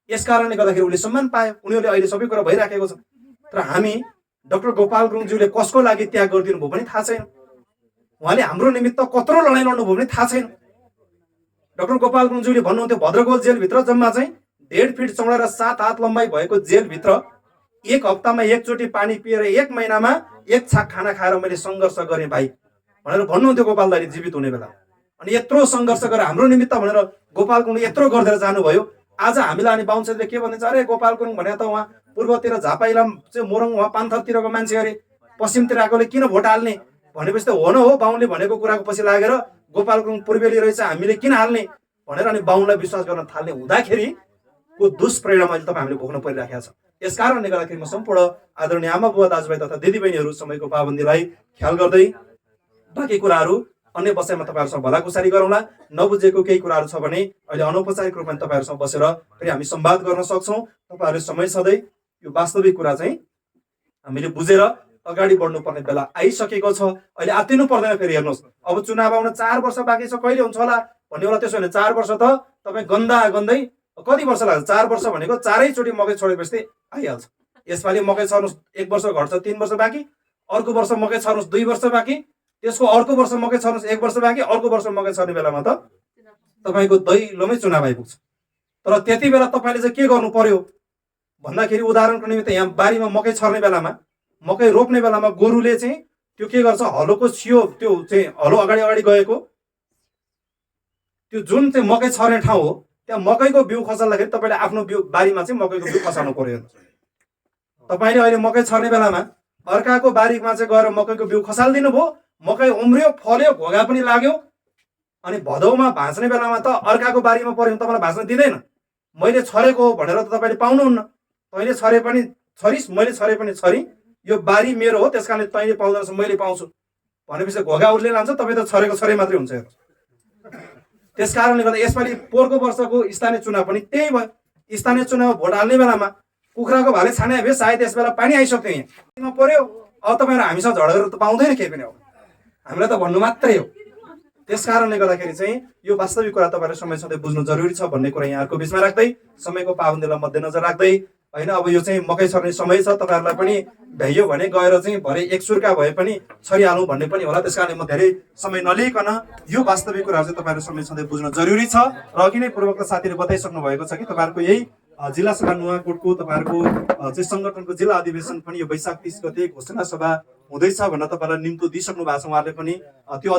यस कारणले गर्दाखेरि उसले सम्मान पायो, उनीहरूले अहिले सबै कुरा भइराखेको छ। तर हामी डाक्टर गोपाल गुरुङज्यूले कसको लागि त्याग गरिदिनु भयो पनि थाहा छैन, उहाँले हाम्रो निमित्त कत्रो लडाइँ लड्नु भयो पनि थाहा छैन। डाक्टर गोपाल गुरुङज्यूले भन्नुहुन्थ्यो भद्रकोट जेलभित्र जम्मा चाहिँ 1.5 फिट चौडा र 7 हात लम्बाइ भएको जेलभित्र 1 हप्तामा एकचोटि पानी पिएर 1 महिनामा 1 छाक खाना खाएर मैले सङ्घर्ष गरेँ भाइ भनेर भन्नुहुन्थ्यो गोपाल दाइले जीवित हुने बेला। अनि यत्रो सङ्घर्ष गरेर हाम्रो निमित्त भनेर गोपाल गुरुङले यत्रो गरेर जानुभयो। आज हामीलाई अनि बाहुन छेत्रीले के भनिन्छ, अरे गोपाल गुरुङ भने त उहाँ पूर्वतिर झापाइलाम चाहिँ मोरङ उहाँ पान्थरतिरको मान्छे अरे, पश्चिमतिर आएकोले किन भोट हाल्ने भनेपछि त हो न हो, बाहुनले भनेको कुराको पछि लागेर गोपाल गुरुङ पूर्वेली रहेछ हामीले किन हाल्ने भनेर अनि बाहुनलाई विश्वास गर्न थाल्ने हुँदाखेरि को दुष्परिणाम अहिले तपाईँ हामीले भोग्न परिराखेका छ। यस कारणले गर्दाखेरि म सम्पूर्ण आदरणीय आमा बुवा दाजुभाइ तथा दिदीबहिनीहरू समयको पाबन्दीलाई ख्याल गर्दै बाँकी कुराहरू अन्य बसाइमा तपाईँहरूसँग भलाकुसारी गरौँला। नबुझेको केही कुराहरू छ भने अहिले अनौपचारिक रूपमा तपाईँहरूसँग बसेर फेरि हामी संवाद गर्न सक्छौँ। तपाईँहरूले समय सधैँ यो वास्तविक कुरा चाहिँ हामीले बुझेर अगाडि बढ्नुपर्ने बेला आइसकेको छ। अहिले आत्तिनु पर्दैन। फेरि हेर्नुहोस्, अब चुनाव आउन 4 वर्ष बाँकी छ, कहिले हुन्छ होला भन्ने होला। त्यसो भने 4 वर्ष त तपाईँ गन्दै कति वर्ष लाग्छ? 4 वर्ष भनेको 4 चोटि मकै छोडेपछि आइहाल्छ। यसपालि मकै छर्नुहोस् 1 वर्ष घट्छ, 3 वर्ष बाँकी, अर्को वर्ष मकै छर्नुहोस् 2 वर्ष बाँकी, त्यसको अर्को वर्ष मकै छर्नुहोस् 1 वर्ष बाँकी, अर्को वर्ष मकै छर्ने बेलामा त तपाईँको दैलोमै चुनाव आइपुग्छ। तर त्यति बेला तपाईँले चाहिँ के गर्नु पर्यो भन्दाखेरि उदाहरणको निमित्त यहाँ बारीमा मकै छर्ने बेलामा, मकै रोप्ने बेलामा गोरुले चाहिँ त्यो के गर्छ, हलोको छियो त्यो चाहिँ हलो अगाडि अगाडि गएको त्यो जुन चाहिँ मकै छर्ने ठाउँ हो त्यहाँ मकैको बिउ खसाल्दाखेरि तपाईँले आफ्नो बिउ बारीमा चाहिँ मकैको बिउ खसाल्नु पर्यो। तपाईँले अहिले मकै छर्ने बेलामा अर्काको बारीमा चाहिँ गएर मकैको बिउ खसालिदिनु भयो, मकै उम्रियो, फल्यो, घोगा पनि लाग्यो, अनि भदौमा भाँच्ने बेलामा त अर्काको बारीमा पर्यो भने तपाईँलाई भाँच्न दिँदैन। मैले छरेको हो भनेर त तपाईँले पाउनुहुन्न। तैँले छरे पनि छरिस्, मैले छरे पनि छरी, यो बारी मेरो हो त्यस कारणले तैँले पाउँदैनस् मैले पाउँछु भनेपछि घोगा उसले लान्छ, तपाईँ त छरेको छरे मात्रै हुन्छ। त्यस कारणले गर्दा यसपालि पोहोरको वर्षको स्थानीय चुनाव पनि त्यही भयो। स्थानीय चुनाव भोट हाल्ने बेलामा कुखुराको भाले छाने भए सायद यस बेला पानी आइसक्थ्यो, यहाँ पर्यो। अब तपाईँहरू हामीसँग झगडा गरेर त पाउँदैन केही पनि, अब हामीलाई त भन्नु मात्रै हो। त्यस कारणले गर्दाखेरि चाहिँ यो वास्तविक कुरा तपाईँहरू समय सधैँ बुझ्नु जरुरी छ भन्ने कुरा यहाँहरूको बिचमा राख्दै, समयको पाबन्दीलाई मध्यनजर राख्दै, होइन अब यो चाहिँ मकै छर्ने समय छ, तपाईँहरूलाई पनि भ्याइयो भने गएर चाहिँ भरे एक सुर्का भए पनि छरिहालौँ भन्ने पनि होला। त्यस कारणले म धेरै समय नलिकन यो वास्तविक कुराहरू चाहिँ तपाईँहरू समय सधैँ बुझ्न जरुरी छ। र अघि नै पूर्वका साथीले बताइसक्नु भएको छ कि तपाईँहरूको यही जिल्ला सभा नुवाकोटको तपाईँहरूको चाहिँ सङ्गठनको जिल्ला अधिवेशन पनि यो वैशाख 30 गते घोषणा सभा हुँदैछ भनेर तपाईँलाई निम्तो दिइसक्नु भएको छ। उहाँहरूले पनि त्यो